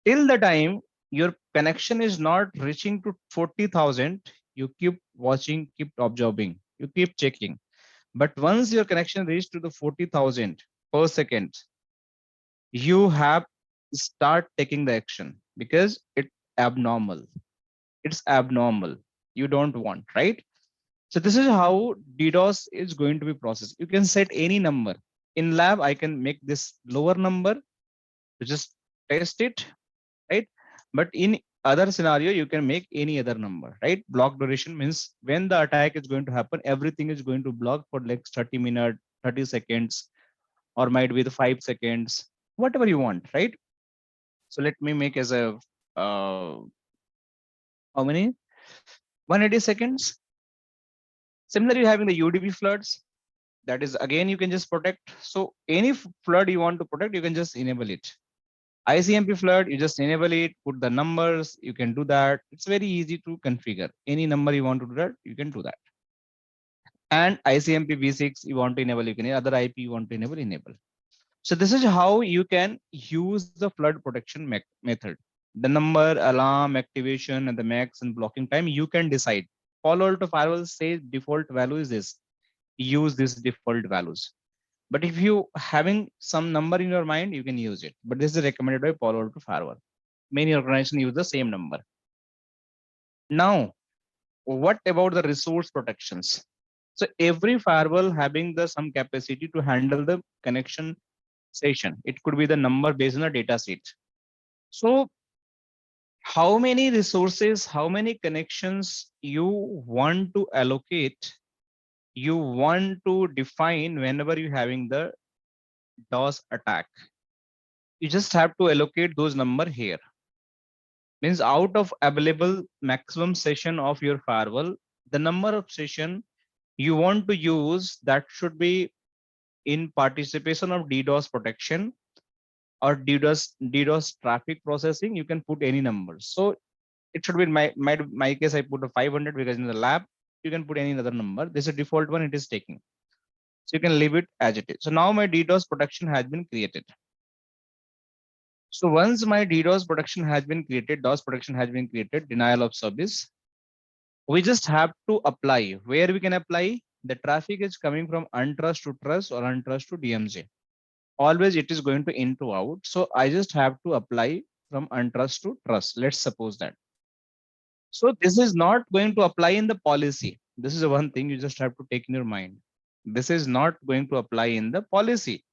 till the time your connection is not reaching to 40,000, you keep watching, keep observing, you keep checking. But once your connection reaches to the 40,000 per second, you have start taking the action because it's abnormal. It's abnormal. You don't want, right? So this is how DDoS is going to be processed. You can set any number. In lab, I can make this lower number to just test it, right? But in other scenario, you can make any other number, right? Block duration means when the attack is going to happen, everything is going to block for like 30 minutes, 30 seconds, or might be the 5 seconds, whatever you want, right? So let me make as a, how many? 180 seconds. Similarly, having the UDP floods, that is again, you can just protect. So any flood you want to protect, you can just enable it. ICMP flood, you just enable it, put the numbers, you can do that. It's very easy to configure. Any number you want to do that, you can do that. And ICMP v6, you want to enable, you can, other IP you want to enable. So this is how you can use the flood protection method. The number, alarm, activation, and the max and blocking time, you can decide. Palo Alto Firewall says default value is this. Use these default values. But if you having some number in your mind, you can use it. But this is recommended by Palo Alto Firewall. Many organizations use the same number. Now, what about the resource protections? So every firewall having the some capacity to handle the connection session. It could be the number based on a data set. So how many resources, how many connections you want to allocate, you want to define whenever you're having the DOS attack. You just have to allocate those number here. Means out of available maximum session of your firewall, the number of session you want to use that should be in participation of DDoS protection or DDoS traffic processing. You can put any number. So it should be in my case, I put a 500 because in the lab, you can put any other number. This is a default one, it is taking. So you can leave it as it is. So now my DDoS protection has been created. So once my DDoS protection has been created, DOS protection has been created, denial of service, we just have to apply. Where we can apply? The traffic is coming from untrust to trust or untrust to DMZ. Always it is going to in to out. So I just have to apply from untrust to trust. Let's suppose that. So this is not going to apply in the policy. This is the one thing you just have to take in your mind. This is not going to apply in the policy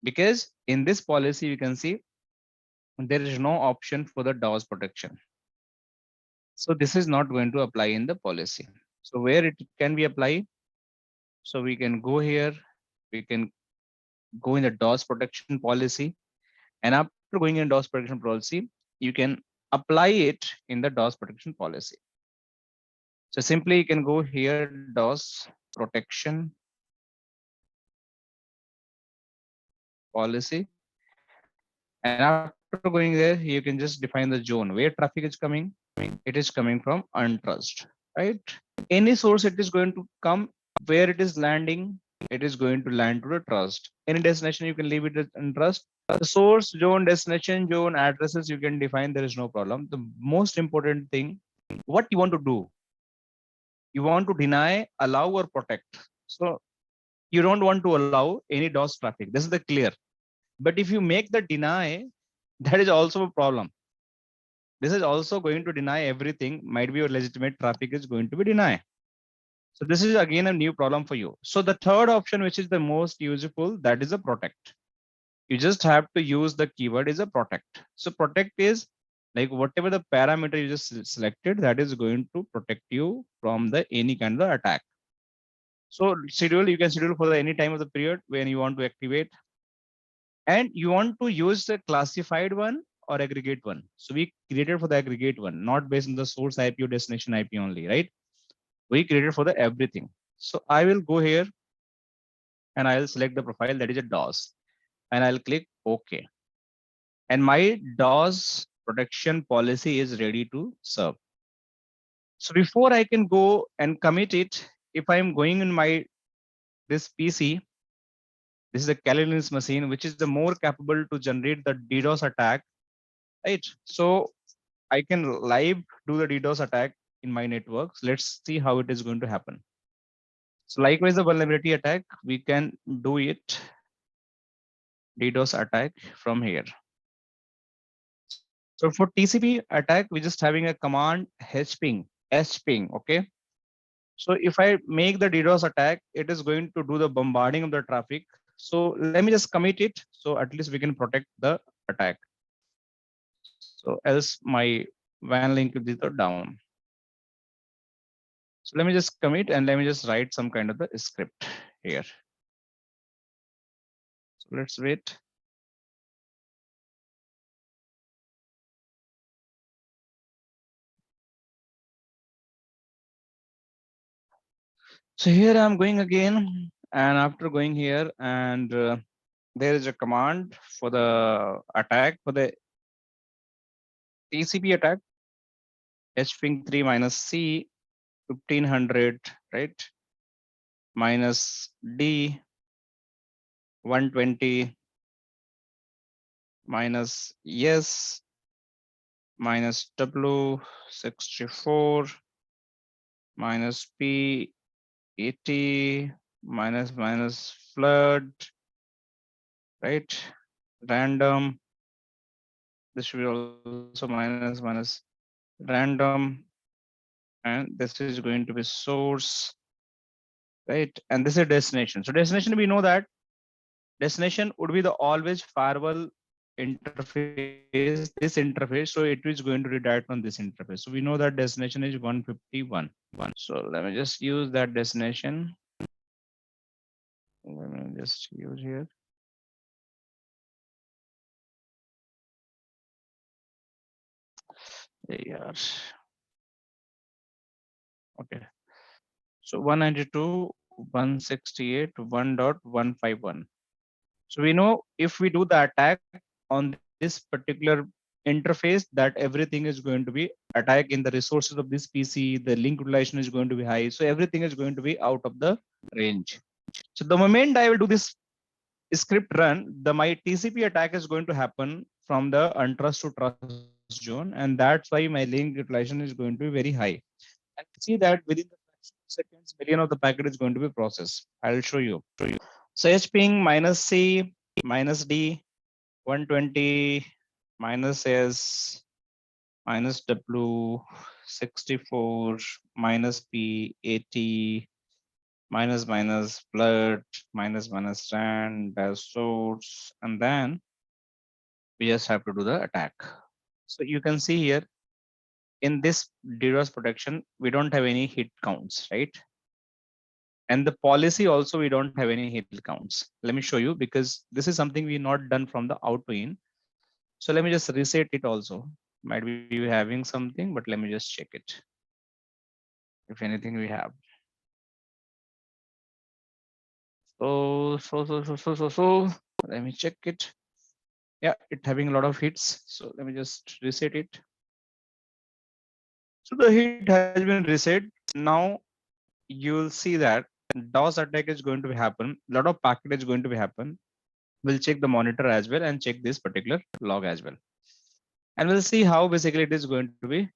because in this policy, you can see there is no option for the DOS protection. So this is not going to apply in the policy. So where it can be applied? So we can go here, we can go in the DOS protection policy. And after going in DOS protection policy, you can apply it in the DOS protection policy. So simply you can go here, DOS protection policy. And after going there, you can just define the zone where traffic is coming. It is coming from untrust, right? Any source it is going to come, where it is landing, it is going to land to the trust. Any destination, you can leave it as untrust. The source, zone, destination, zone, addresses, you can define, there is no problem. The most important thing, what you want to do, you want to deny, allow, or protect. So you don't want to allow any DOS traffic. This is the clear. But if you make the deny, that is also a problem. This is also going to deny everything. Might be your legitimate traffic is going to be denied. So this is again a new problem for you. So the third option, which is the most useful, that is a protect. You just have to use the keyword is a protect. So protect is like whatever the parameter you just selected, that is going to protect you from the any kind of attack. So schedule, you can schedule for the any time of the period when you want to activate. And you want to use the classified one or aggregate one. So we created for the aggregate one, not based on the source IP or destination IP only, right? We created for the everything. So I will go here and I'll select the profile that is a DOS and I'll click OK. And my DOS protection policy is ready to serve. So before I can go and commit it, if I'm going in my this PC, this is a Kali Linux machine, which is the more capable to generate the DDoS attack, right? So I can live do the DDoS attack in my networks. Let's see how it is going to happen. So likewise, the vulnerability attack, we can do it DDoS attack from here. So for TCP attack, we're just having a command hping, okay? So if I make the DDoS attack, it is going to do the bombarding of the traffic. So let me just commit it. So at least we can protect the attack. So else my WAN link will be down. So let me just commit and let me just write some kind of the script here. So let's wait. So here I'm going again, and after going here, and there is a command for the attack for the TCP attack, hping 3 minus C 1500, right? Minus D 120 minus yes minus W 64 minus P 80 minus flood, right? Random. This should be also minus random, and this is going to be source, right? And this is destination. So destination, we know that destination would be the always firewall interface, this interface. So it is going to redirect on this interface. So we know that destination is 151. So let me just use that destination. Let me just use here. Yeah. Okay. So 192.168.1.151. So we know if we do the attack on this particular interface, that everything is going to be attack in the resources of this PC, the link utilization is going to be high. So everything is going to be out of the range. So the moment I will do this script run, my TCP attack is going to happen from the untrust to trust zone. And that's why my link utilization is going to be very high. And see that within the fraction of seconds, million of the packet is going to be processed. I'll show you. So hping minus C minus D 120 minus S minus W 64 minus P 80 minus flood minus rand as source, and then we just have to do the attack. So you can see here in this DDoS protection, we don't have any hit counts, right? And the policy also, we don't have any hit counts. Let me show you, because this is something we not done from the out to in. So let me just reset it also. Might be having something, but let me just check it. If anything we have. So let me check it. Yeah, it having a lot of hits. So let me just reset it. So the hit has been reset. Now you'll see that DOS attack is going to be happen. A lot of packet is going to be happen. We'll check the monitor as well and check this particular log as well. And we'll see how basically it is going to be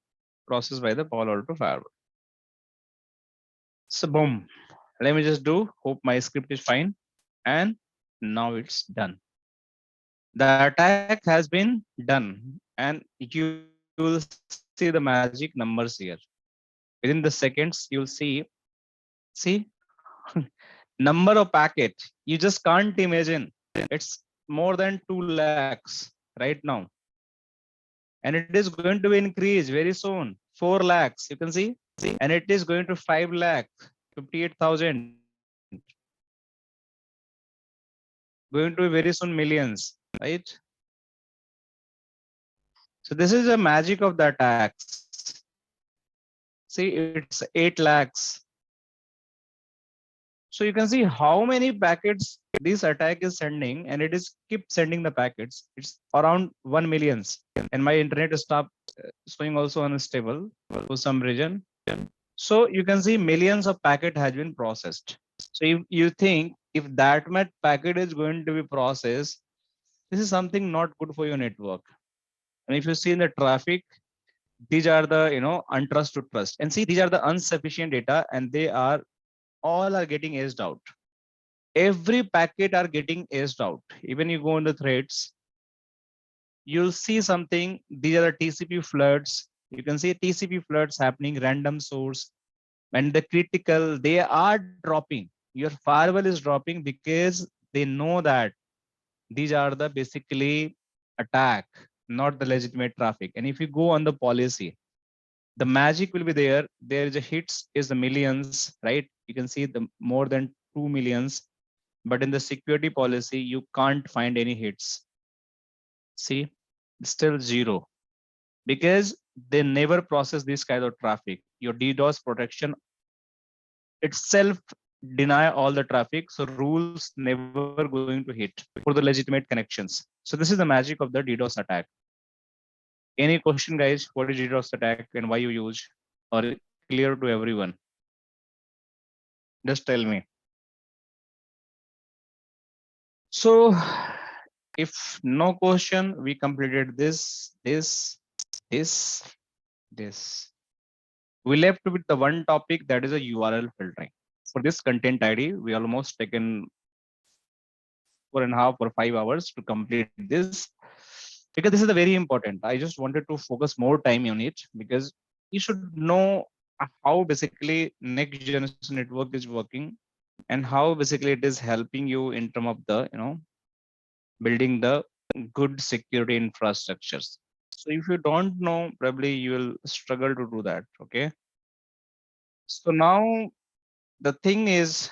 processed by the Palo Alto firewall. So boom, let me just do, hope my script is fine. And now it's done. The attack has been done, and you will see the magic numbers here. Within the seconds, you'll see number of packet. You just can't imagine. It's more than 2 lakhs right now. And it is going to be increased very soon. 4 lakhs, you can see, and it is going to 5 lakh, 58,000. Going to be very soon millions, right? So this is the magic of the attacks. See, it's 8 lakhs. So you can see how many packets this attack is sending, and it is keep sending the packets. It's around 1 millions, and my internet stopped showing also unstable for some reason. So you can see millions of packet has been processed. So if you think if that much packet is going to be processed, this is something not good for your network. And if you see in the traffic, These are the, untrust to trust. And see, these are the insufficient data, and they are all are getting edged out. Every packet are getting edged out. Even you go in the threads, you'll see something. These are the TCP floods. You can see TCP floods happening, random source. When the critical, they are dropping. Your firewall is dropping because they know that these are the basically attack, not the legitimate traffic. And if you go on the policy, the magic will be there. There is a hits is the millions, right? You can see the more than 2 millions, but in the security policy, you can't find any hits. See, still zero, because they never process this kind of traffic. Your DDoS protection itself deny all the traffic, so rules never going to hit for the legitimate connections. So this is the magic of the DDoS attack. Any question, guys? What is DDoS attack and why you use, or clear to everyone? Just tell me. So if no question, we completed this. We left with the one topic, that is a URL filtering. For this content ID, we almost taken 4.5 or 5 hours to complete this, because this is the very important. I just wanted to focus more time on it, because you should know how basically next generation network is working, and how basically it is helping you in terms of the, building the good security infrastructures. So if you don't know, probably you will struggle to do that. Okay. So now the thing is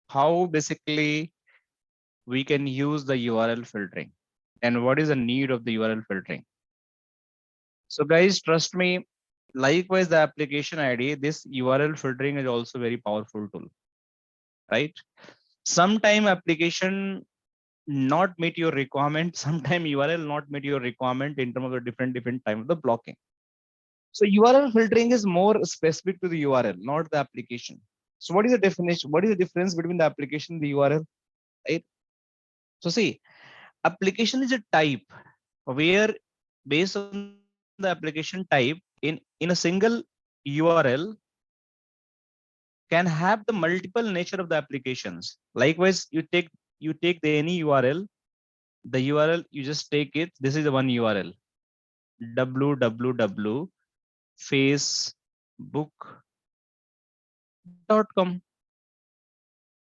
how basically we can use the URL filtering, and what is the need of the URL filtering. So guys, trust me, likewise the application ID, this URL filtering is also very powerful tool, right? Sometime application not meet your requirement, sometime URL not meet your requirement in terms of the different time of the blocking. So URL filtering is more specific to the URL, not the application. So what is the definition? What is the difference between the application and the URL? Right? So see, application is a type where based on the application type in a single URL can have the multiple nature of the applications. Likewise, you take the any URL, the URL you just take it. This is the one URL, www.facebook.com.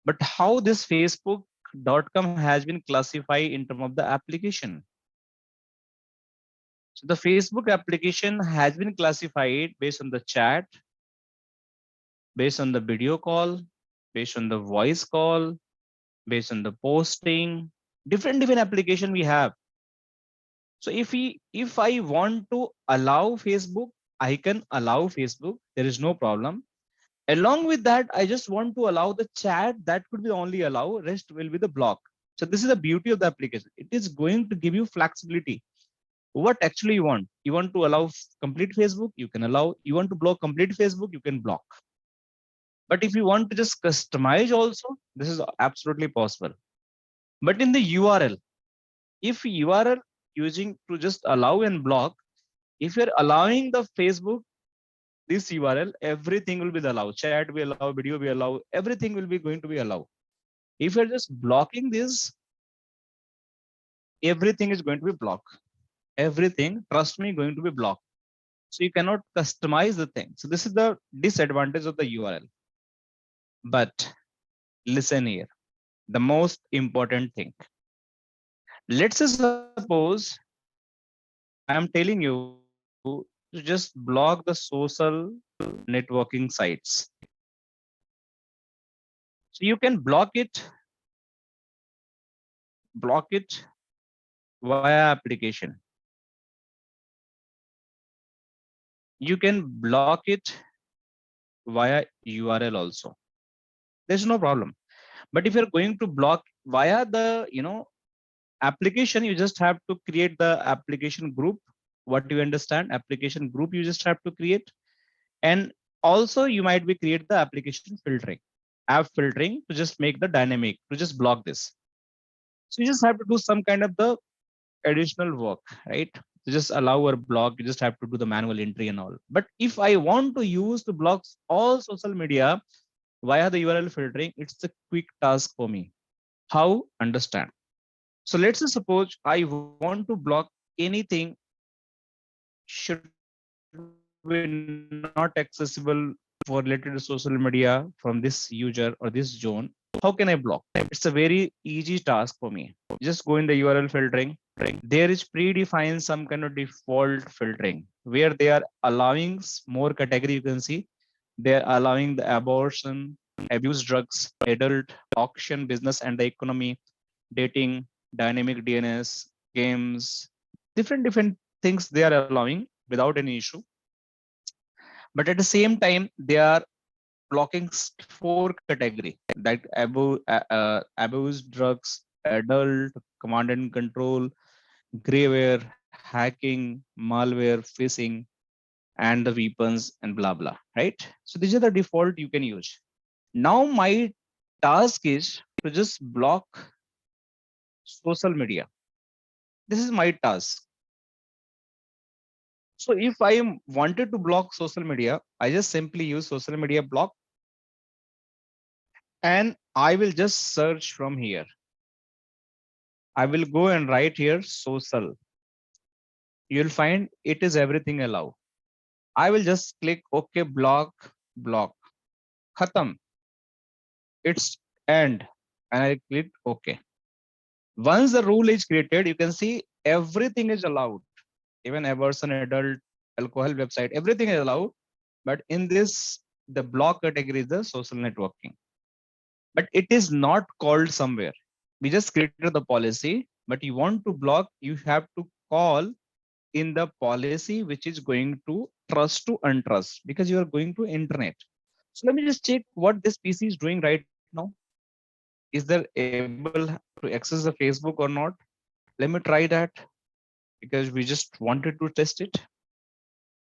But how this facebook.com has been classified in terms of the application? So the Facebook application has been classified based on the chat, based on the video call, based on the voice call, based on the posting, different application we have. So if I want to allow Facebook, I can allow Facebook. There is no problem. Along with that, I just want to allow the chat. That could be only allow. Rest will be the block. So this is the beauty of the application. It is going to give you flexibility. What actually you want? You want to allow complete Facebook, you can allow. You want to block complete Facebook, you can block. But if you want to just customize also, this is absolutely possible. But in the URL, if URL using to just allow and block, if you're allowing the Facebook, this URL, everything will be allowed. Chat will allow, video will allow, everything will be going to be allowed. If you're just blocking this, everything is going to be blocked. Everything, trust me, going to be blocked. So you cannot customize the thing. So this is the disadvantage of the URL. But listen here, the most important thing. Let's say suppose I am telling you to just block the social networking sites. So you can block it via application. You can block it via URL also. There's no problem. But if you're going to block via the application, you just have to create the application group. What you understand, application group you just have to create. And also you might be create the application filtering, app filtering, to just make the dynamic, to just block this. So you just have to do some kind of the additional work, right? to just allow or block, you just have to do the manual entry and all. But if I want to use to block all social media via the URL filtering, it's a quick task for me. How? Understand. So let's say suppose I want to block anything should be not accessible for related to social media from this user or this zone. How can I block? It's a very easy task for me. Just go in the URL filtering. There is predefined some kind of default filtering where they are allowing more category. You can see they are allowing the abortion, abuse drugs, adult, auction, business and the economy, dating, dynamic DNS, games, different things they are allowing without any issue. But at the same time, they are blocking four category that abuse drugs, adult, command and control, grayware, hacking, malware, phishing, and the weapons and blah blah. Right. So these are the default you can use. Now my task is to just block social media. This is my task. So if I wanted to block social media, I just simply use social media block and I will just search from here. I will go and write here social. You'll find it is everything allow. I will just click OK, block, block. Khatam. It's end. And I click OK. Once the rule is created, you can see everything is allowed. Even abortion, adult, alcohol website, everything is allowed. But in this, the block category is the social networking. But it is not called somewhere. We just created the policy, but you want to block, you have to call in the policy, which is going to trust to untrust because you are going to internet. So let me just check what this PC is doing right now. Is there able to access the Facebook or not? Let me try that because we just wanted to test it.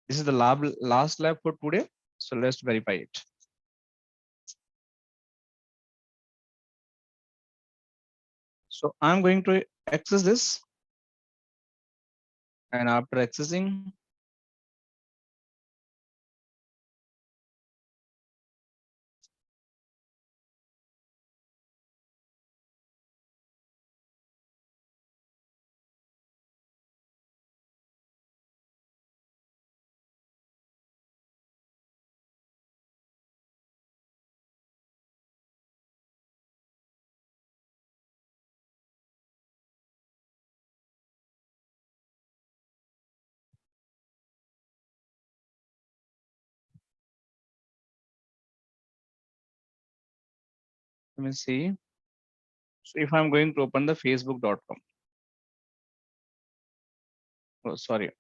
This is the last lab for today. So let's verify it. So I'm going to access this. And after accessing, let me see. So if I'm going to open the facebook.com. Oh, sorry.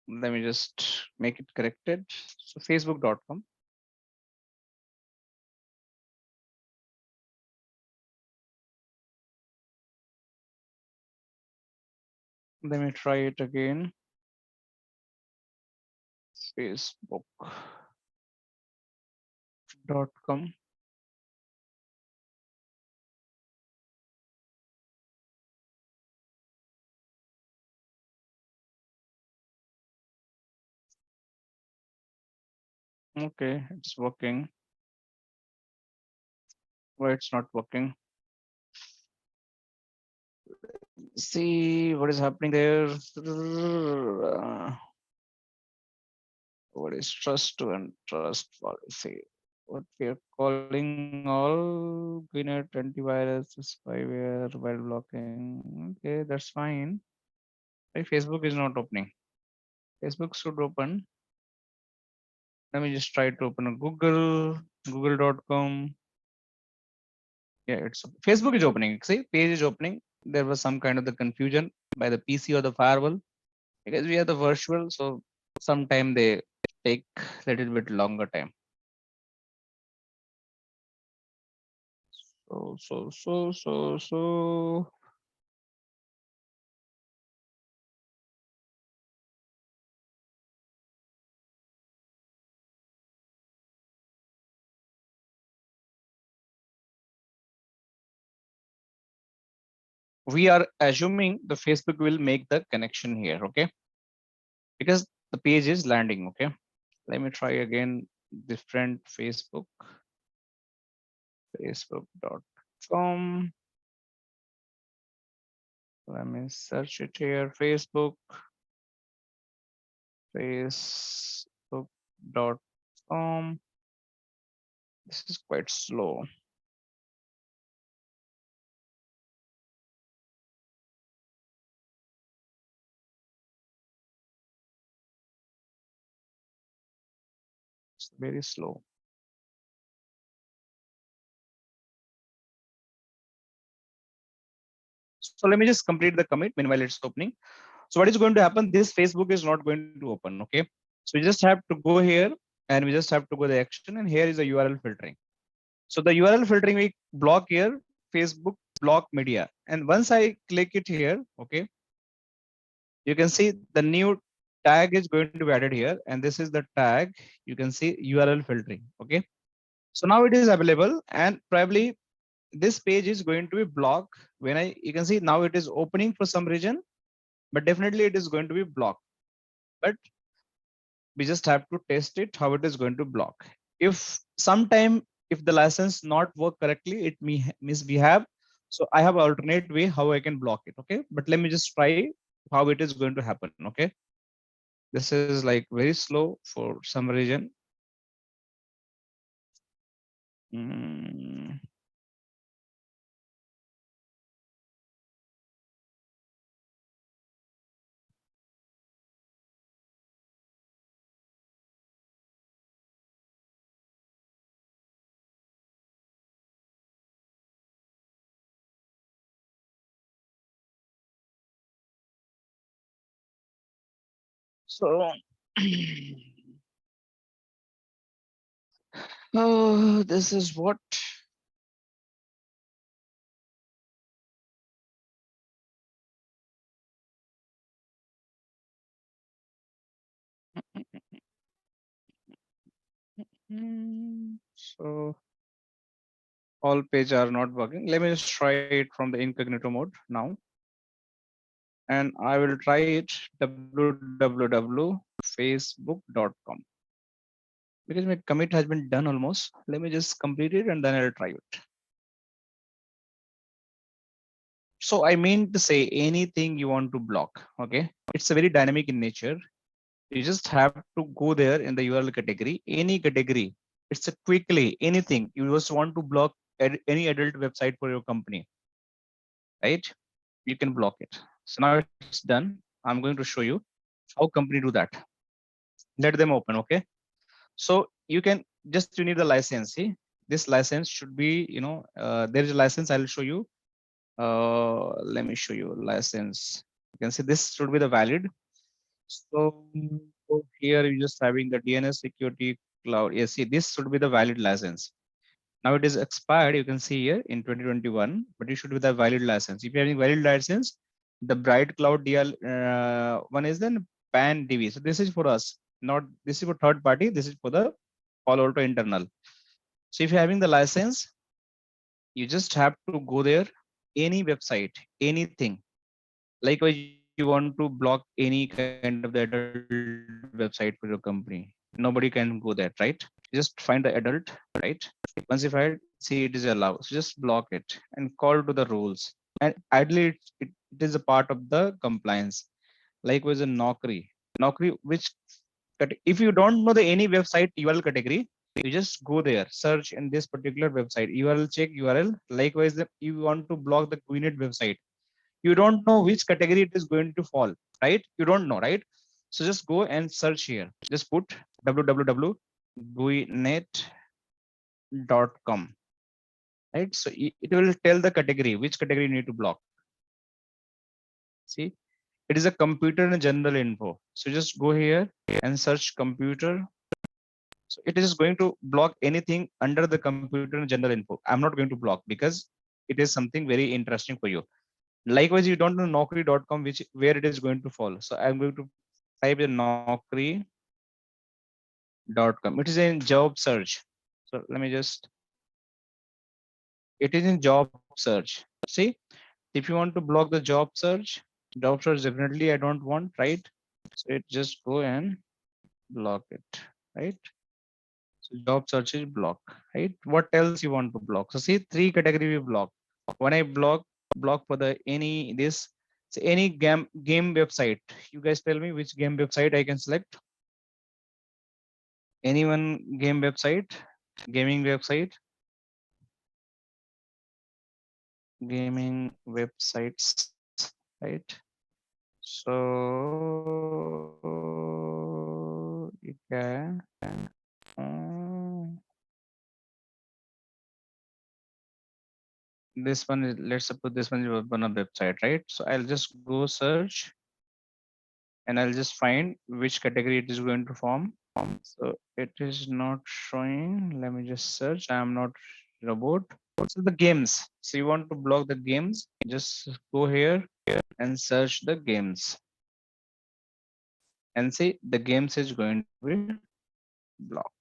Let me just make it corrected. So facebook.com. Let me try it again. Facebook.com. Okay, it's working. Why it's not working? See what is happening there. What is trust to and trust policy? What we are calling all GuiNet antivirus, spyware, while blocking. Okay, that's fine. Why Facebook is not opening? Facebook should open. Let me just try to open a Google, google.com. Yeah, it's Facebook is opening. See, page is opening. There was some kind of the confusion by the PC or the firewall because we are the virtual. So sometime they take a little bit longer time. So. We are assuming the Facebook will make the connection here. Okay. because the page is landing. Okay, let me try again. Different facebook.com. Let me search it here. facebook.com. This is quite slow. It's very slow. So let me just complete the commit. Meanwhile, it's opening. So what is going to happen? This Facebook is not going to open. Okay. So we just have to go here and we just have to go the action, and here is the URL filtering. So the URL filtering we block here, Facebook block media. And once I click it here, okay, you can see the new tag is going to be added here. And this is the tag. You can see URL filtering. Okay. So now it is available, and probably this page is going to be blocked when you can see now it is opening for some reason, but definitely it is going to be blocked. But we just have to test it how it is going to block. If sometime if the license not work correctly, it may misbehave. So I have alternate way how I can block it. Okay, but let me just try how it is going to happen. Okay, this is like very slow for some reason. Mm. So oh, this is what. So all page are not working. Let me just try it from the incognito mode now. And I will try it www.facebook.com because my commit has been done almost. Let me just complete it and then I'll try it. So I mean to say anything you want to block. Okay, it's a very dynamic in nature. You just have to go there in the URL category, any category. It's a quickly anything you just want to block any adult website for your company, right? You can block it. So now it's done. I'm going to show you how company do that. Let them open. Okay. So you can just you need the license. See, this license should be, there is a license. I'll show you. Let me show you license. You can see this should be the valid. So here you're just having the DNS security cloud. Yes, see, this should be the valid license. Now it is expired. You can see here in 2021, but it should be the valid license. If you're having valid license, the Bright Cloud DL one is then PAN DB. So this is for us, not this is for third party. This is for the Palo Alto internal. So if you're having the license, you just have to go there, any website, anything. Likewise, you want to block any kind of the adult website for your company. Nobody can go there, right? Just find the adult, right? Once you find, see it is allowed. So just block it and call to the rules. And ideally, it is a part of the compliance. Likewise, a Naukri, which if you don't know the any website URL category, you just go there, search in this particular website, URL check URL. Likewise, you want to block the GuiNet website. You don't know which category it is going to fall, right? You don't know, right? So just go and search here. Just put www.guinet.com, right? So it will tell the category, which category you need to block. See, it is a computer and general info. So just go here and search computer. So it is going to block anything under the computer and general info. I'm not going to block because it is something very interesting for you. Likewise, you don't know Naukri.com, where it is going to fall. So I'm going to type in Naukri.com. It is in job search. So let me just, it is in job search. See, if you want to block the job search definitely I don't want, right? So it just go and block it, right? So job search is block, right? What else you want to block? So see, 3 category we block. When I block for the any this, so any game website. You guys tell me which game website I can select. Anyone game website, gaming website, gaming websites, right? So you can. This one is, let's suppose this one is open a website, right? So I'll just go search and I'll just find which category it is going to form. So it is not showing. Let me just search. I am not robot. So the games. So you want to block the games, just go here and search the games. And see the games is going to be block.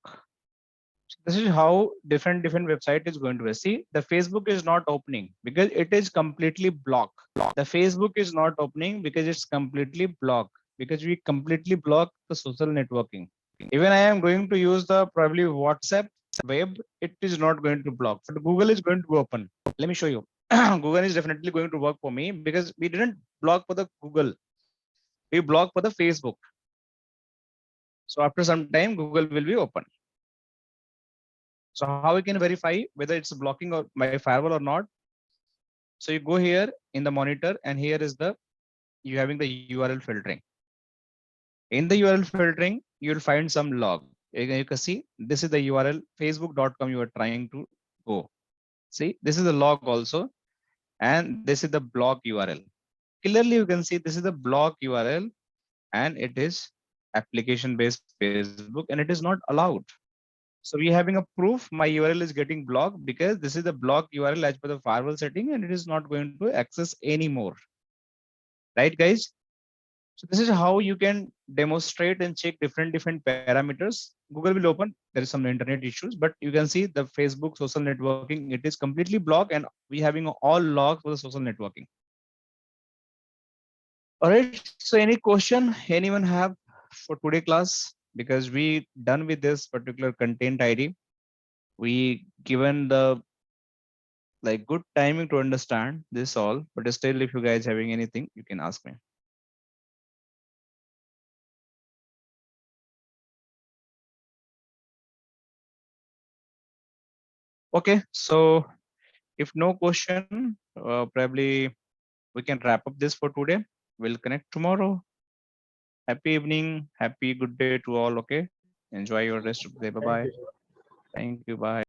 So this is how different website is going to be. See, the Facebook is not opening because it is completely blocked. The Facebook is not opening because it's completely blocked, because we completely block the social networking. Even I am going to use the probably WhatsApp web, it is not going to block, but Google is going to open. Let me show you. Google is definitely going to work for me because we didn't block for the Google, we block for the Facebook. So after some time, Google will be open. So how we can verify whether it's blocking or my firewall or not? So you go here in the monitor, and here is the you having the URL filtering. In the URL filtering, you'll find some log. You can see this is the URL facebook.com you are trying to go. See, this is the log also, and this is the block URL. Clearly, you can see this is the block URL, and it is application-based Facebook, and it is not allowed. So we having a proof my URL is getting blocked because this is the block URL as per the firewall setting, and it is not going to access anymore. Right, guys? So this is how you can demonstrate and check different parameters. Google will open. There is some internet issues, but you can see the Facebook social networking. It is completely blocked, and we having all logs for the social networking. All right. So any question anyone have for today class? Because we done with this particular content ID. We given the like good timing to understand this all, but still if you guys having anything, you can ask me. Okay, so if no question, probably we can wrap up this for today. We'll connect tomorrow. Happy evening, happy good day to all. Okay, enjoy your rest of the day. Bye
Thank
bye.
you, sir.
Thank you. Bye.